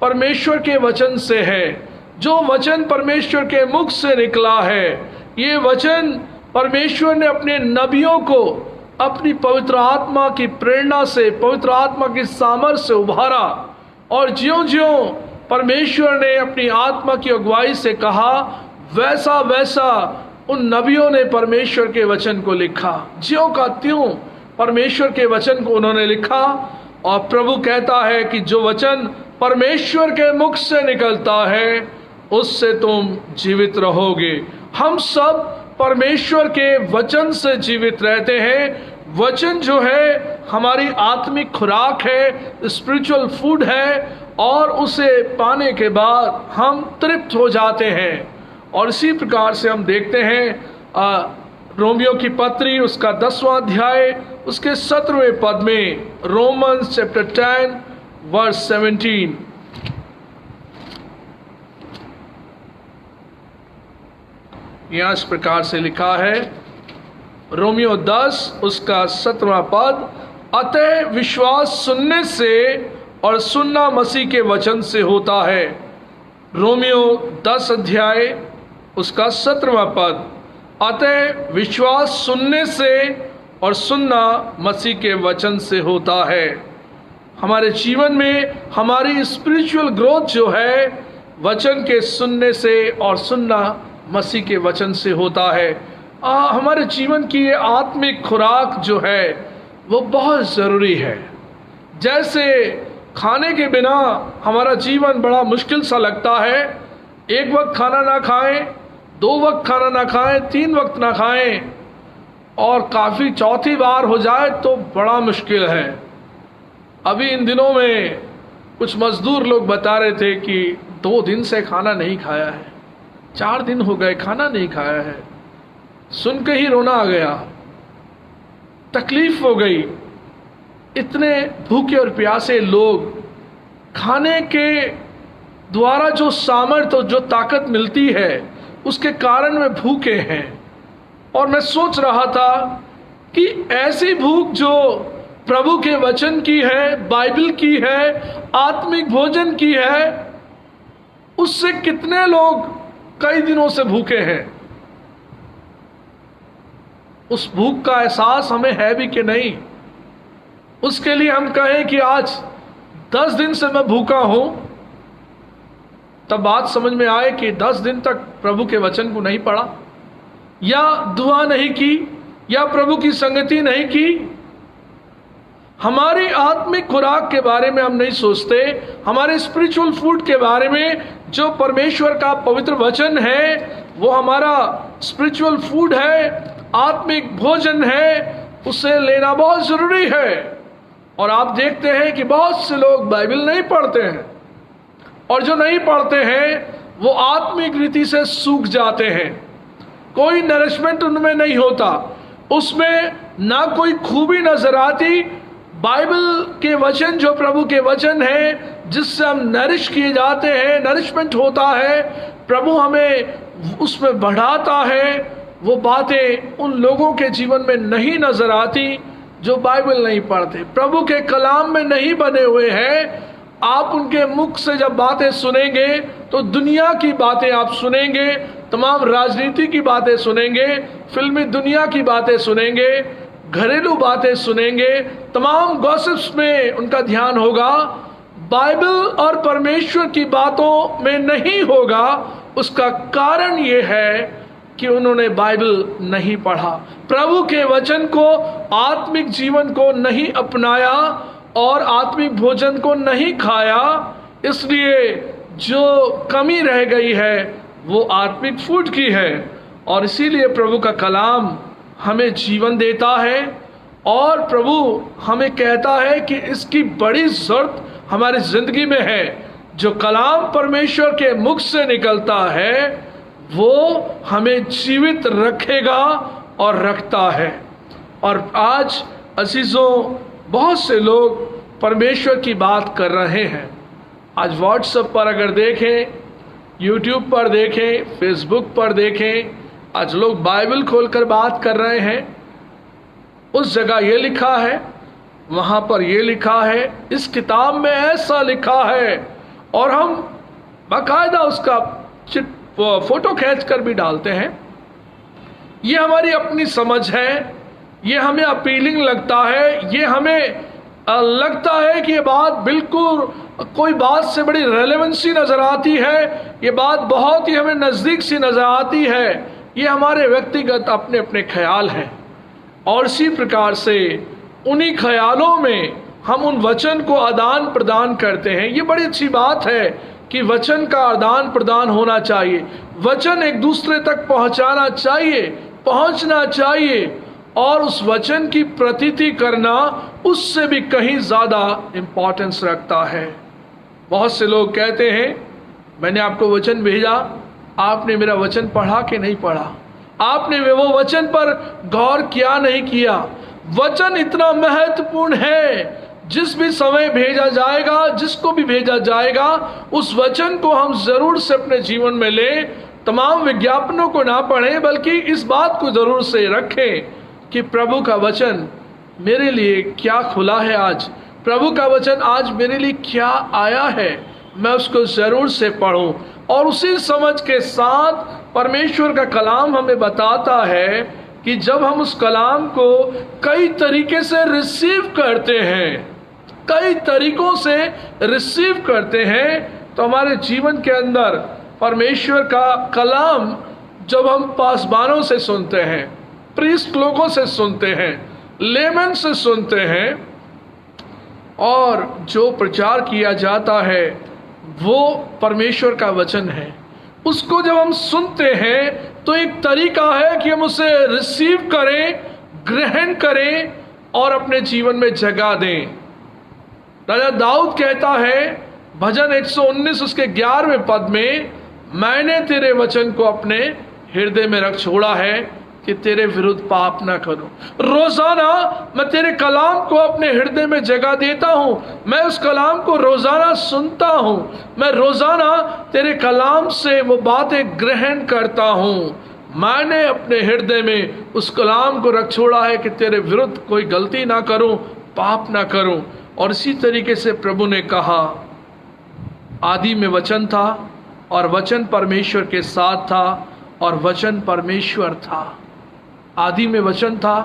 परमेश्वर के वचन से है। जो वचन परमेश्वर के मुख से निकला है, ये वचन परमेश्वर ने अपने नबियों को अपनी पवित्र आत्मा की प्रेरणा से, पवित्र आत्मा की सामर्थ्य से उभारा। और ज्यों ज्यों परमेश्वर ने अपनी आत्मा की अगुवाई से कहा, वैसा वैसा उन नबियों ने परमेश्वर के वचन को लिखा। ज्यों का त्यों परमेश्वर के वचन को उन्होंने लिखा। और प्रभु कहता है कि जो वचन परमेश्वर के मुख से निकलता है उससे तुम जीवित रहोगे। हम सब परमेश्वर के वचन से जीवित रहते हैं। वचन जो है हमारी आत्मिक खुराक है, स्पिरिचुअल फूड है, और उसे पाने के बाद हम तृप्त हो जाते हैं। और इसी प्रकार से हम देखते हैं रोमियो की पत्री उसका 10वां अध्याय उसके 17वें पद में, रोमन्स चैप्टर 10 वर्स 17, यहां इस प्रकार से लिखा है, रोमियो 10 उसका 17वां पद, अतः विश्वास सुनने से और सुनना मसीह के वचन से होता है। रोमियो 10 अध्याय उसका 17वां पद, अतः विश्वास सुनने से और सुनना मसीह के वचन से होता है। हमारे जीवन में हमारी स्पिरिचुअल ग्रोथ जो है वचन के सुनने से और सुनना मसीह के वचन से होता है। हमारे जीवन की ये आत्मिक खुराक जो है वो बहुत ज़रूरी है। जैसे खाने के बिना हमारा जीवन बड़ा मुश्किल सा लगता है, एक वक्त खाना ना खाएं, 2 वक्त खाना ना खाएं, 3 वक्त ना खाएं, और काफ़ी चौथी बार हो जाए तो बड़ा मुश्किल है। अभी इन दिनों में कुछ मजदूर लोग बता रहे थे कि 2 दिन से खाना नहीं खाया है, 4 दिन हो गए खाना नहीं खाया है। सुन के ही रोना आ गया, तकलीफ हो गई। इतने भूखे और प्यासे लोग, खाने के द्वारा जो सामर्थ्य और जो ताकत मिलती है उसके कारण में भूखे हैं। और मैं सोच रहा था कि ऐसी भूख जो प्रभु के वचन की है, बाइबल की है, आत्मिक भोजन की है, उससे कितने लोग कई दिनों से भूखे हैं। उस भूख का एहसास हमें है भी कि नहीं। उसके लिए हम कहें कि आज 10 दिन से मैं भूखा हूं, तब बात समझ में आए कि 10 दिन तक प्रभु के वचन को नहीं पढ़ा, या दुआ नहीं की, या प्रभु की संगति नहीं की। हमारी आत्मिक खुराक के बारे में हम नहीं सोचते, हमारे स्पिरिचुअल फूड के बारे में। जो परमेश्वर का पवित्र वचन है वो हमारा स्पिरिचुअल फूड है, आत्मिक भोजन है, उसे लेना बहुत जरूरी है। और आप देखते हैं कि बहुत से लोग बाइबल नहीं पढ़ते हैं, और जो नहीं पढ़ते हैं वो आत्मिक रीति से सूख जाते हैं। कोई नरिशमेंट उनमें नहीं होता, उसमें ना कोई खूबी नजर आती। बाइबल के वचन जो प्रभु के वचन है जिससे हम नरिश किए जाते हैं, नरिशमेंट होता है, प्रभु हमें उसमें बढ़ाता है, वो बातें उन लोगों के जीवन में नहीं नजर आती जो बाइबल नहीं पढ़ते, प्रभु के कलाम में नहीं बने हुए हैं। आप उनके मुख से जब बातें सुनेंगे तो दुनिया की बातें आप सुनेंगे, तमाम राजनीति की बातें सुनेंगे, फिल्मी दुनिया की बातें सुनेंगे, घरेलू बातें सुनेंगे, तमाम गॉसिप्स में उनका ध्यान होगा, बाइबल और परमेश्वर की बातों में नहीं होगा। उसका कारण ये है कि उन्होंने बाइबल नहीं पढ़ा, प्रभु के वचन को, आत्मिक जीवन को नहीं अपनाया और आत्मिक भोजन को नहीं खाया। इसलिए जो कमी रह गई है वो आत्मिक फूड की है। और इसीलिए प्रभु का कलाम हमें जीवन देता है, और प्रभु हमें कहता है कि इसकी बड़ी जरूरत हमारी जिंदगी में है। जो कलाम परमेश्वर के मुख से निकलता है वो हमें जीवित रखेगा और रखता है। और आज अजीजों, बहुत से लोग परमेश्वर की बात कर रहे हैं। आज व्हाट्सएप पर अगर देखें, यूट्यूब पर देखें, फेसबुक पर देखें, आज लोग बाइबल खोलकर बात कर रहे हैं। उस जगह ये लिखा है, वहाँ पर ये लिखा है, इस किताब में ऐसा लिखा है, और हम बाकायदा उसका फोटो खींच कर भी डालते हैं। ये हमारी अपनी समझ है, ये हमें अपीलिंग लगता है, ये हमें लगता है कि ये बात बिल्कुल कोई बात से बड़ी रेलेवेंसी नज़र आती है, ये बात बहुत ही हमें नज़दीक सी नज़र आती है। ये हमारे व्यक्तिगत अपने अपने ख्याल हैं, और इसी प्रकार से उन्हीं ख्यालों में हम उन वचन को आदान प्रदान करते हैं। ये बड़ी अच्छी बात है कि वचन का आदान प्रदान होना चाहिए, वचन एक दूसरे तक पहुंचाना चाहिए, पहुंचना चाहिए। और उस वचन की प्रतीति करना उससे भी कहीं ज्यादा इंपॉर्टेंस रखता है। बहुत से लोग कहते हैं मैंने आपको वचन भेजा, आपने मेरा वचन पढ़ा कि नहीं पढ़ा, आपने वो वचन पर गौर किया नहीं किया। वचन इतना महत्वपूर्ण है, जिस भी समय भेजा जाएगा, जिसको भी भेजा जाएगा, उस वचन को हम जरूर से अपने जीवन में लें। तमाम विज्ञापनों को ना पढ़ें, बल्कि इस बात को जरूर से रखें कि प्रभु का वचन मेरे लिए क्या खुला है, आज प्रभु का वचन आज मेरे लिए क्या आया है, मैं उसको जरूर से पढूं। और उसी समझ के साथ परमेश्वर का कलाम हमें बताता है कि जब हम उस कलाम को कई तरीके से रिसीव करते हैं, कई तरीकों से रिसीव करते हैं, तो हमारे जीवन के अंदर परमेश्वर का कलाम जब हम पासबानों से सुनते हैं, प्रीस्ट लोगों से सुनते हैं, लेमन से सुनते हैं, और जो प्रचार किया जाता है वो परमेश्वर का वचन है, उसको जब हम सुनते हैं तो एक तरीका है कि हम उसे रिसीव करें, ग्रहण करें और अपने जीवन में जगह दें। राजा दाऊद कहता है भजन 119 उसके 11वें पद में, मैंने तेरे वचन को अपने हृदय में रख छोड़ा है कि तेरे विरुद्ध पाप ना करूं। रोजाना मैं तेरे कलाम को अपने हृदय में जगह देता हूं, मैं उस कलाम को रोजाना सुनता हूं, मैं रोजाना तेरे कलाम से वो बातें ग्रहण करता हूं। मैंने अपने हृदय में उस कलाम को रख छोड़ा है कि तेरे विरुद्ध कोई गलती ना करूं, पाप ना करूं। और इसी तरीके से प्रभु ने कहा, आदि में वचन था और वचन परमेश्वर के साथ था और वचन परमेश्वर था। आदि में वचन था,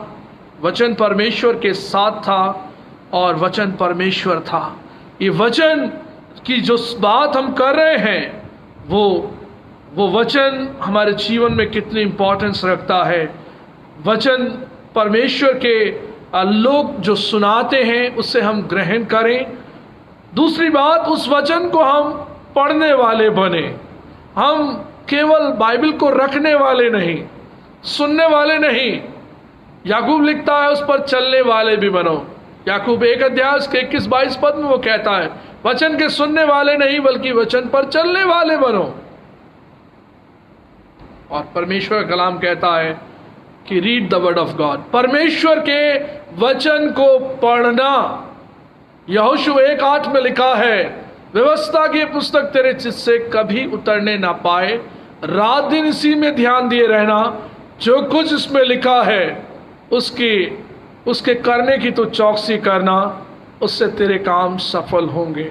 वचन परमेश्वर के साथ था और वचन परमेश्वर था। ये वचन की जो बात हम कर रहे हैं, वो वचन हमारे जीवन में कितनी इंपॉर्टेंस रखता है। वचन परमेश्वर के लोग जो सुनाते हैं उससे हम ग्रहण करें। दूसरी बात, उस वचन को हम पढ़ने वाले बने। हम केवल बाइबल को रखने वाले नहीं, सुनने वाले नहीं। याकूब लिखता है उस पर चलने वाले भी बनो। याकूब 1 अध्याय उसके 21-22 पद में वो कहता है, वचन के सुनने वाले नहीं बल्कि वचन पर चलने वाले बनो। और परमेश्वर का कलाम कहता है कि read the word of God, परमेश्वर के वचन को पढ़ना। यहोशू 1:8 में लिखा है, व्यवस्था की पुस्तक तेरे चित्त से कभी उतरने ना पाए, रात दिन इसी में ध्यान दिए रहना, जो कुछ इसमें लिखा है उसके करने की तो चौकसी करना, उससे तेरे काम सफल होंगे।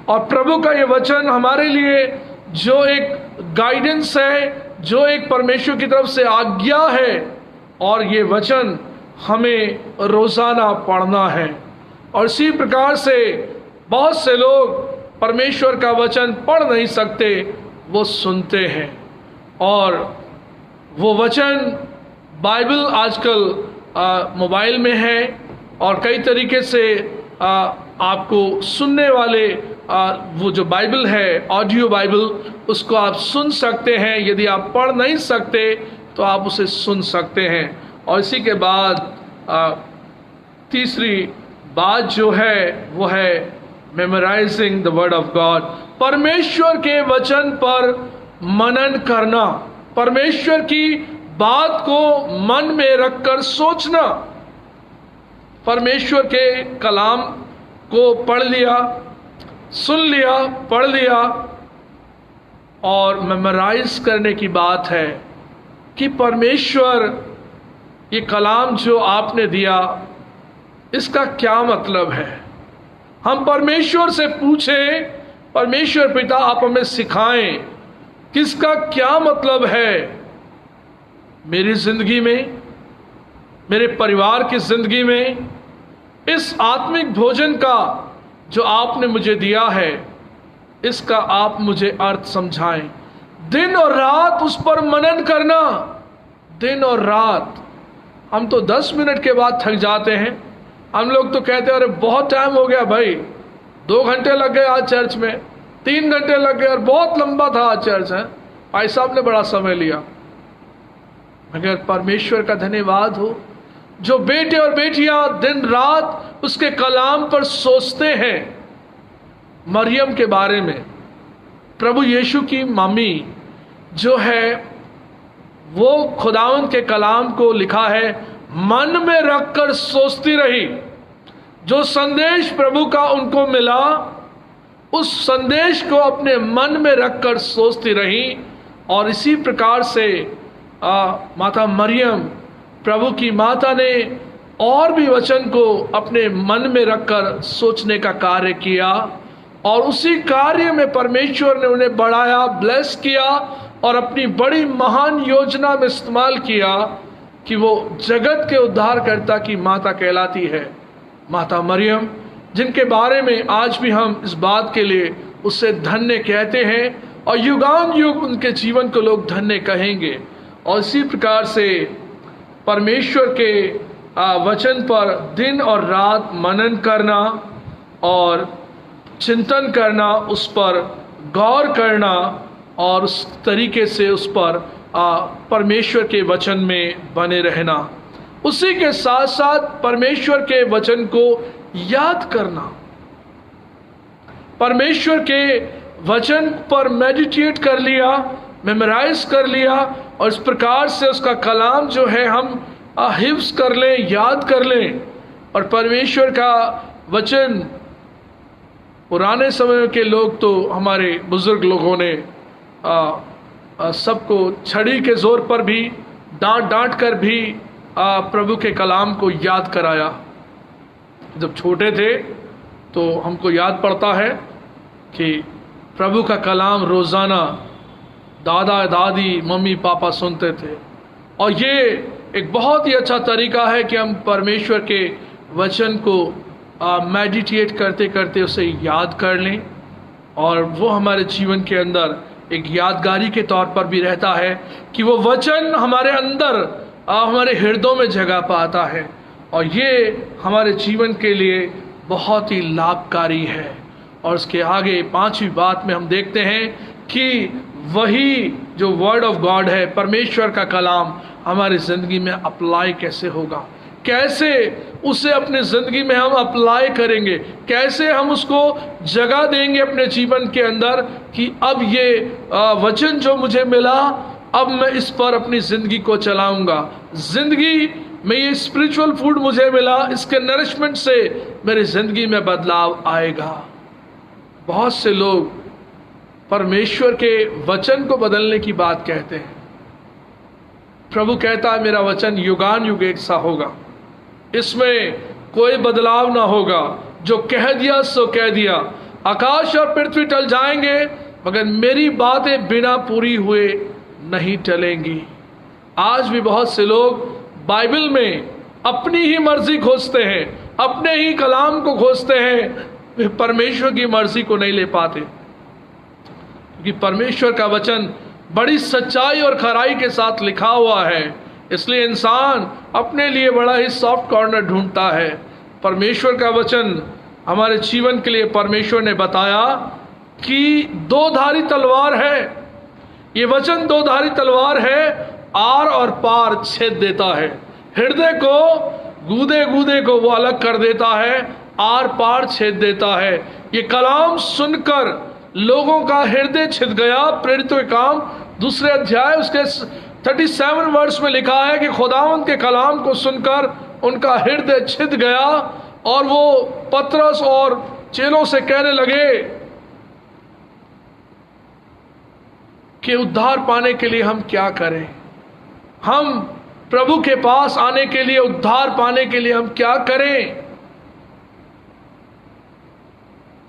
और प्रभु का ये वचन हमारे लिए जो एक गाइडेंस है, जो एक परमेश्वर की तरफ से आज्ञा है, और ये वचन हमें रोजाना पढ़ना है। और इसी प्रकार से बहुत से लोग परमेश्वर का वचन पढ़ नहीं सकते, वो सुनते हैं। और वो वचन बाइबल आजकल मोबाइल में है और कई तरीके से आपको सुनने वाले वो जो बाइबल है, ऑडियो बाइबल, उसको आप सुन सकते हैं। यदि आप पढ़ नहीं सकते तो आप उसे सुन सकते हैं। और इसी के बाद तीसरी बात जो है वो है memorising the word of God, परमेश्वर के वचन पर मनन करना, परमेश्वर की बात को मन में रखकर सोचना। परमेश्वर के कलाम को पढ़ लिया, सुन लिया, पढ़ लिया, और मेमोराइज करने की बात है कि परमेश्वर ये कलाम जो आपने दिया इसका क्या मतलब है। हम परमेश्वर से पूछें, परमेश्वर पिता आप हमें सिखाएं किसका क्या मतलब है मेरी जिंदगी में, मेरे परिवार की जिंदगी में। इस आत्मिक भोजन का जो आपने मुझे दिया है, इसका आप मुझे अर्थ समझाएं। दिन और रात उस पर मनन करना, दिन और रात। हम तो 10 मिनट के बाद थक जाते हैं। हम लोग तो कहते हैं अरे बहुत टाइम हो गया भाई, 2 घंटे लग गए आज चर्च में, 3 घंटे लग गए और बहुत लंबा था आज चर्च है, भाई साहब ने बड़ा समय लिया। मगर परमेश्वर का धन्यवाद हो, जो बेटे और बेटियां दिन रात उसके कलाम पर सोचते हैं। मरियम के बारे में प्रभु यीशु की मम्मी जो है वो खुदावंद के कलाम को लिखा है मन में रखकर सोचती रही। जो संदेश प्रभु का उनको मिला उस संदेश को अपने मन में रखकर सोचती रही। और इसी प्रकार से माता मरियम प्रभु की माता ने और भी वचन को अपने मन में रखकर सोचने का कार्य किया और उसी कार्य में परमेश्वर ने उन्हें बढ़ाया, ब्लेस किया और अपनी बड़ी महान योजना में इस्तेमाल किया कि वो जगत के उद्धारकर्ता की माता कहलाती है, माता मरियम, जिनके बारे में आज भी हम इस बात के लिए उससे धन्य कहते हैं और युगान युग उनके जीवन को लोग धन्य कहेंगे। और इसी प्रकार से परमेश्वर के वचन पर दिन और रात मनन करना और चिंतन करना, उस पर गौर करना और उस तरीके से उस पर परमेश्वर के वचन में बने रहना, उसी के साथ साथ परमेश्वर के वचन को याद करना, परमेश्वर के वचन पर मेडिटेट कर लिया, मेमोराइज कर लिया और इस प्रकार से उसका कलाम जो है हम हिफ्ज कर लें, याद कर लें। और परमेश्वर का वचन, पुराने समय के लोग तो हमारे बुजुर्ग लोगों ने सबको छड़ी के जोर पर भी डांट कर भी प्रभु के कलाम को याद कराया। जब छोटे थे तो हमको याद पड़ता है कि प्रभु का कलाम रोज़ाना दादा दादी मम्मी पापा सुनते थे और ये एक बहुत ही अच्छा तरीका है कि हम परमेश्वर के वचन को मेडिटेट करते करते उसे याद कर लें और वो हमारे जीवन के अंदर एक यादगारी के तौर पर भी रहता है कि वो वचन हमारे अंदर हमारे हृदयों में जगह पाता है और ये हमारे जीवन के लिए बहुत ही लाभकारी है। और उसके आगे पांचवी बात में हम देखते हैं कि वही जो वर्ड ऑफ गॉड है, परमेश्वर का कलाम, हमारी ज़िंदगी में अप्लाई कैसे होगा, कैसे उसे अपनी ज़िंदगी में हम अप्लाई करेंगे, कैसे हम उसको जगह देंगे अपने जीवन के अंदर कि अब ये वचन जो मुझे मिला अब मैं इस पर अपनी ज़िंदगी को चलाऊंगा। ज़िंदगी में ये स्पिरिचुअल फूड मुझे मिला, इसके नरिशमेंट से मेरी ज़िंदगी में बदलाव आएगा। बहुत से लोग परमेश्वर के वचन को बदलने की बात कहते हैं। प्रभु कहता है मेरा वचन युगान युग एक सा होगा, इसमें कोई बदलाव ना होगा, जो कह दिया सो कह दिया। आकाश और पृथ्वी टल जाएंगे मगर मेरी बातें बिना पूरी हुए नहीं टलेंगी। आज भी बहुत से लोग बाइबल में अपनी ही मर्जी खोजते हैं, अपने ही कलाम को खोजते हैं, परमेश्वर की मर्जी को नहीं ले पाते, क्योंकि परमेश्वर का वचन बड़ी सच्चाई और खराई के साथ लिखा हुआ है। इसलिए इंसान अपने लिए बड़ा ही सॉफ्ट कॉर्नर ढूंढता है। परमेश्वर का वचन हमारे जीवन के लिए परमेश्वर ने बताया कि दो धारी तलवार है। ये वचन दो धारी तलवार है, आर और पार छेद देता है, हृदय को गूदे गूदे को वो अलग कर देता है, आर पार छेद देता है। ये कलाम सुनकर लोगों का हृदय छिद गया। प्रेरितों के काम 2 अध्याय उसके 37 वर्ष में लिखा है कि खुदावंद के कलाम को सुनकर उनका हृदय छिद गया और वो पतरस और चेलों से कहने लगे कि उद्धार पाने के लिए हम क्या करें, हम प्रभु के पास आने के लिए, उद्धार पाने के लिए हम क्या करें।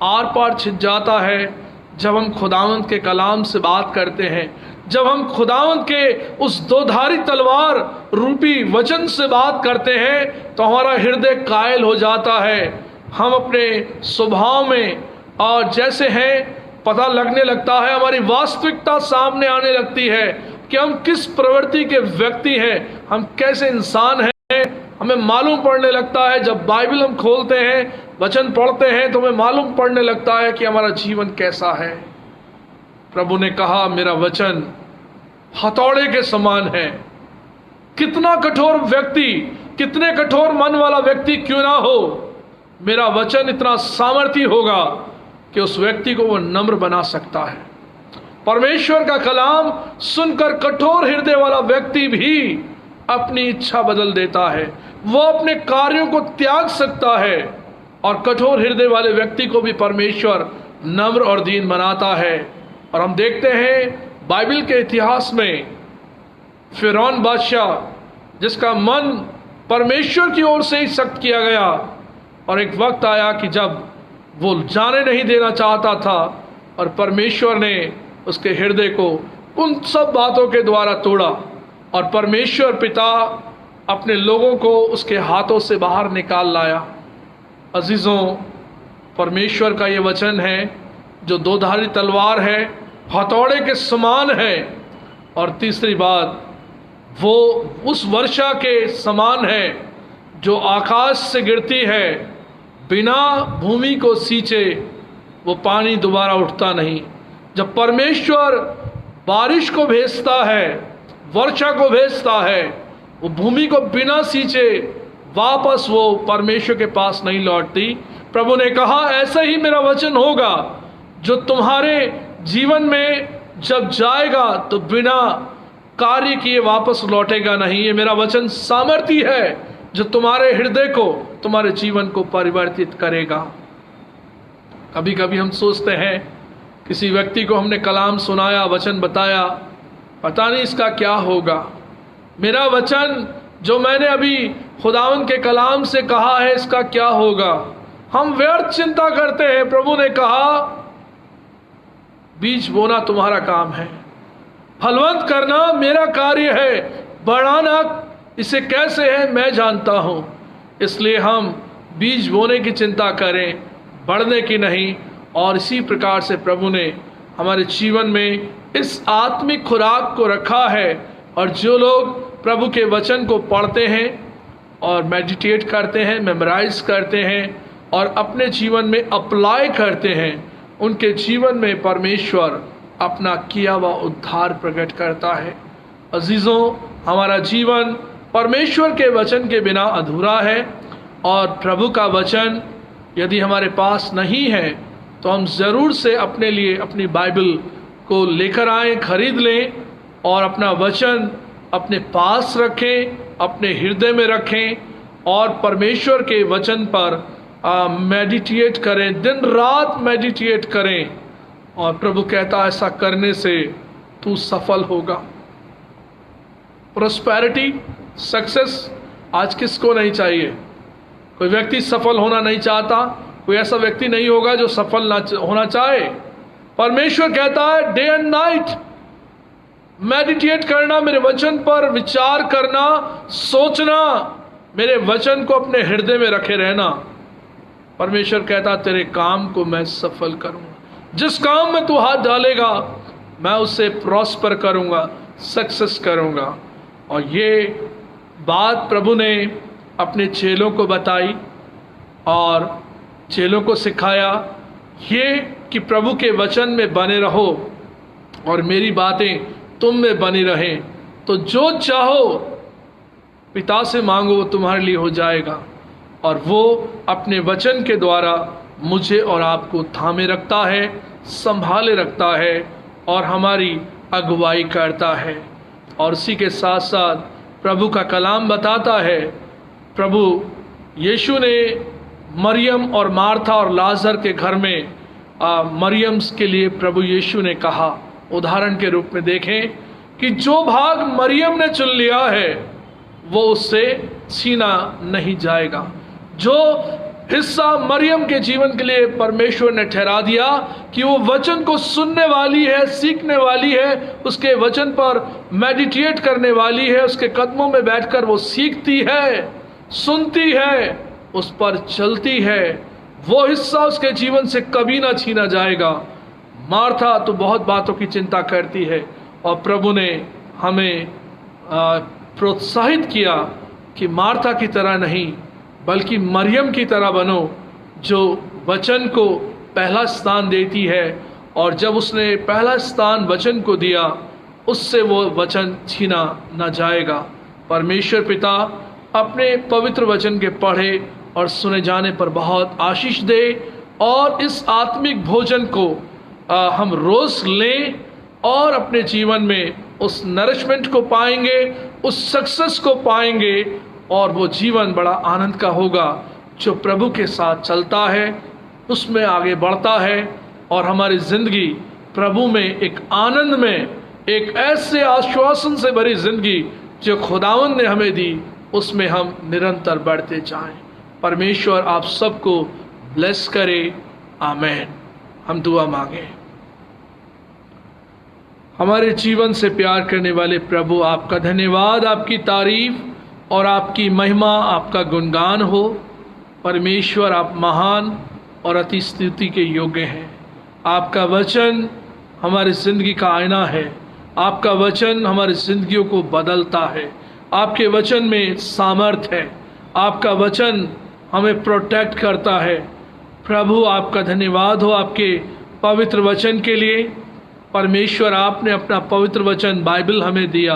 आर पार छिद जाता है जब हम खुदावंद के कलाम से बात करते हैं, जब हम खुदावंद के उस दोधारी तलवार रूपी वचन से बात करते हैं तो हमारा हृदय कायल हो जाता है। हम अपने स्वभाव में और जैसे हैं पता लगने लगता है, हमारी वास्तविकता सामने आने लगती है कि हम किस प्रवृत्ति के व्यक्ति हैं, हम कैसे इंसान हैं। हमें मालूम पड़ने लगता है जब बाइबल हम खोलते हैं, वचन पढ़ते हैं, तो हमें मालूम पड़ने लगता है कि हमारा जीवन कैसा है। प्रभु ने कहा मेरा वचन हथौड़े के समान है। कितना कठोर व्यक्ति कितने कठोर मन वाला व्यक्ति क्यों ना हो, मेरा वचन इतना सामर्थी होगा कि उस व्यक्ति को वो नम्र बना सकता है। परमेश्वर का कलाम सुनकर कठोर हृदय वाला व्यक्ति भी अपनी इच्छा बदल देता है, वो अपने कार्यों को त्याग सकता है, और कठोर हृदय वाले व्यक्ति को भी परमेश्वर नम्र और दीन बनाता है। और हम देखते हैं बाइबल के इतिहास में फिरौन बादशाह, जिसका मन परमेश्वर की ओर से ही सख्त किया गया, और एक वक्त आया कि जब वो जाने नहीं देना चाहता था, और परमेश्वर ने उसके हृदय को उन सब बातों के द्वारा तोड़ा, और परमेश्वर पिता अपने लोगों को उसके हाथों से बाहर निकाल लाया। अजीजों, परमेश्वर का ये वचन है जो दोधारी तलवार है, हथौड़े के समान है, और तीसरी बात, वो उस वर्षा के समान है जो आकाश से गिरती है, बिना भूमि को सींचे वो पानी दोबारा उठता नहीं। जब परमेश्वर बारिश को भेजता है, वर्षा को भेजता है, वो भूमि को बिना सींचे वापस वो परमेश्वर के पास नहीं लौटती। प्रभु ने कहा, ऐसा ही मेरा वचन होगा जो तुम्हारे जीवन में जब जाएगा तो बिना कार्य किए वापस लौटेगा नहीं। ये मेरा वचन सामर्थी है जो तुम्हारे हृदय को, तुम्हारे जीवन को परिवर्तित करेगा। कभी कभी हम सोचते हैं, किसी व्यक्ति को हमने कलाम सुनाया, वचन बताया, पता नहीं इसका क्या होगा, मेरा वचन जो मैंने अभी खुदावंद के कलाम से कहा है इसका क्या होगा। हम व्यर्थ चिंता करते हैं। प्रभु ने कहा, बीज बोना तुम्हारा काम है, फलवंत करना मेरा कार्य है, बढ़ाना इसे कैसे है मैं जानता हूं। इसलिए हम बीज बोने की चिंता करें, बढ़ने की नहीं। और इसी प्रकार से प्रभु ने हमारे जीवन में इस आत्मिक खुराक को रखा है। और जो लोग प्रभु के वचन को पढ़ते हैं और मेडिटेट करते हैं, मेमोराइज करते हैं और अपने जीवन में अप्लाई करते हैं, उनके जीवन में परमेश्वर अपना किया हुआ उद्धार प्रकट करता है। अजीजों, हमारा जीवन परमेश्वर के वचन के बिना अधूरा है, और प्रभु का वचन यदि हमारे पास नहीं है तो हम ज़रूर से अपने लिए अपनी बाइबल को लेकर आएं, खरीद लें और अपना वचन अपने पास रखें, अपने हृदय में रखें और परमेश्वर के वचन पर मेडिटेट करें, दिन रात मेडिटेट करें। और प्रभु कहता है, ऐसा करने से तू सफल होगा। प्रोस्पेरिटी, सक्सेस आज किसको नहीं चाहिए? कोई व्यक्ति सफल होना नहीं चाहता, कोई ऐसा व्यक्ति नहीं होगा जो सफल ना होना चाहे। परमेश्वर कहता है, डे एंड नाइट मेडिटेट करना, मेरे वचन पर विचार करना, सोचना, मेरे वचन को अपने हृदय में रखे रहना। परमेश्वर कहता, तेरे काम को मैं सफल करूंगा, जिस काम में तू हाथ डालेगा मैं उससे प्रॉस्पर करूंगा, सक्सेस करूंगा। और ये बात प्रभु ने अपने चेलों को बताई और चेलों को सिखाया, ये कि प्रभु के वचन में बने रहो और मेरी बातें तुम में बनी रहें, तो जो चाहो पिता से मांगो वो तुम्हारे लिए हो जाएगा। और वो अपने वचन के द्वारा मुझे और आपको थामे रखता है, संभाले रखता है और हमारी अगुवाई करता है। और इसी के साथ साथ प्रभु का कलाम बताता है, प्रभु यीशु ने मरियम और मार्था और लाजर के घर में मरियम के लिए प्रभु यीशु ने कहा, उदाहरण के रूप में देखें कि जो भाग मरियम ने चुन लिया है वो उससे छीना नहीं जाएगा। जो हिस्सा मरियम के जीवन के लिए परमेश्वर ने ठहरा दिया कि वो वचन को सुनने वाली है, सीखने वाली है, उसके वचन पर मेडिटेट करने वाली है, उसके कदमों में बैठकर वो सीखती है, सुनती है, उस पर चलती है, वो हिस्सा उसके जीवन से कभी ना छीना जाएगा। मार्था तो बहुत बातों की चिंता करती है और प्रभु ने हमें प्रोत्साहित किया कि मार्था की तरह नहीं बल्कि मरियम की तरह बनो, जो वचन को पहला स्थान देती है। और जब उसने पहला स्थान वचन को दिया, उससे वो वचन छीना न जाएगा। परमेश्वर पिता अपने पवित्र वचन के पढ़े और सुने जाने पर बहुत आशीष दे, और इस आत्मिक भोजन को हम रोज लें और अपने जीवन में उस नरिशमेंट को पाएंगे, उस सक्सेस को पाएंगे, और वो जीवन बड़ा आनंद का होगा। जो प्रभु के साथ चलता है उसमें आगे बढ़ता है, और हमारी जिंदगी प्रभु में एक आनंद में, एक ऐसे आश्वासन से भरी जिंदगी जो खुदावंद ने हमें दी, उसमें हम निरंतर बढ़ते जाएं। परमेश्वर आप सबको ब्लेस करे। आमेन। हम दुआ मांगे। हमारे जीवन से प्यार करने वाले प्रभु, आपका धन्यवाद, आपकी तारीफ और आपकी महिमा, आपका गुणगान हो। परमेश्वर आप महान और अति स्तुति के योग्य हैं। आपका वचन हमारी जिंदगी का आईना है। आपका वचन हमारी जिंदगियों को बदलता है। आपके वचन में सामर्थ है। आपका वचन हमें प्रोटेक्ट करता है। प्रभु आपका धन्यवाद हो आपके पवित्र वचन के लिए। परमेश्वर आपने अपना पवित्र वचन बाइबल हमें दिया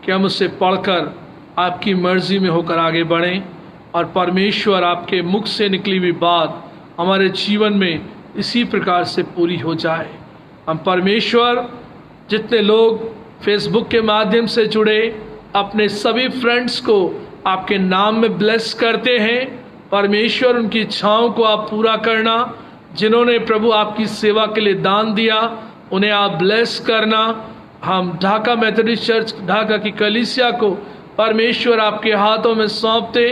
कि हम उसे पढ़कर आपकी मर्जी में होकर आगे बढ़ें, और परमेश्वर आपके मुख से निकली हुई बात हमारे जीवन में इसी प्रकार से पूरी हो जाए। हम परमेश्वर जितने लोग फेसबुक के माध्यम से जुड़े, अपने सभी फ्रेंड्स को आपके नाम में ब्लेस करते हैं। परमेश्वर उनकी इच्छाओं को आप पूरा करना। जिन्होंने प्रभु आपकी सेवा के लिए दान दिया, उन्हें आप ब्लेस करना। हम ढाका मेथोडिस्ट चर्च ढाका की कलीसिया को परमेश्वर आपके हाथों में सौंपते।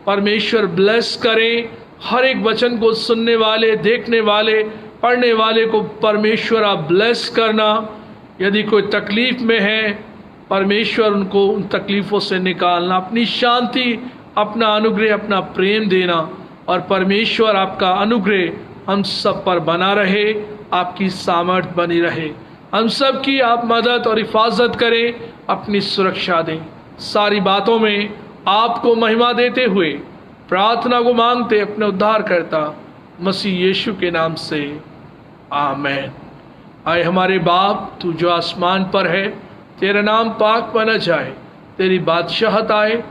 परमेश्वर ब्लेस करें। हर एक वचन को सुनने वाले, देखने वाले, पढ़ने वाले को परमेश्वर आप ब्लेस करना। यदि कोई तकलीफ में है, परमेश्वर उनको उन तकलीफ़ों से निकालना। अपनी शांति, अपना अनुग्रह, अपना प्रेम देना, और परमेश्वर आपका अनुग्रह हम सब पर बना रहे, आपकी सामर्थ बनी रहे। हम सब की आप मदद और हिफाजत करें, अपनी सुरक्षा दें। सारी बातों में आपको महिमा देते हुए प्रार्थना को मांगते अपने उद्धारकर्ता मसीह यीशु के नाम से, आमेन। आए हमारे बाप, तू जो आसमान पर है, तेरा नाम पाक बना जाए, तेरी बादशाहत आए,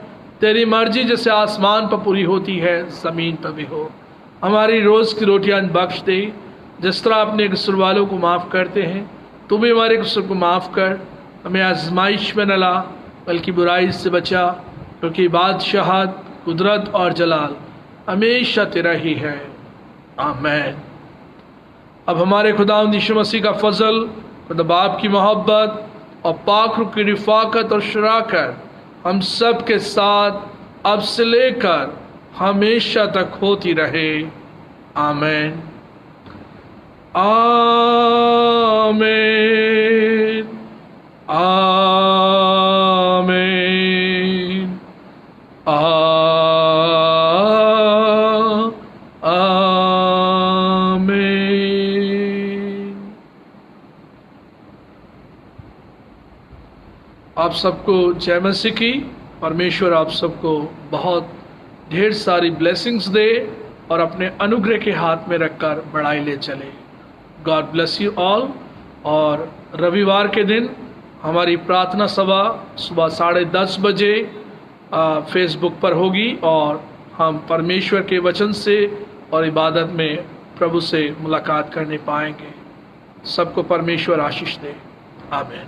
तेरी मर्जी जैसे आसमान पर पूरी होती है ज़मीन पर भी हो। हमारी रोज़ की रोटियां बख्श दे, जिस तरह अपने कसूर वालों को माफ़ करते हैं, तू भी हमारे कसूर को माफ़ कर। हमें आजमाइश में न ला, बल्कि बुराई से बचा, क्योंकि बादशाहत, कुदरत और जलाल हमेशा तेरा ही है। आमीन। अब हमारे खुदावंद यीशु मसीह का फजल, खुदा बाप की मोहब्बत और पाक रूह की रिफ़ाकत और शराकत हम सब के साथ अब से लेकर हमेशा तक होती रहे। आमीन। आमीन। आमीन। आमीन। आप सबको जय मसीह की। परमेश्वर आप सबको बहुत ढेर सारी ब्लेसिंग्स दे और अपने अनुग्रह के हाथ में रखकर बढ़ाई ले चले। God bless you all. और रविवार के दिन हमारी प्रार्थना सभा सुबह 10:30 बजे फेसबुक पर होगी, और हम परमेश्वर के वचन से और इबादत में प्रभु से मुलाकात करने पाएंगे। सबको परमेश्वर आशीष दे। आमीन।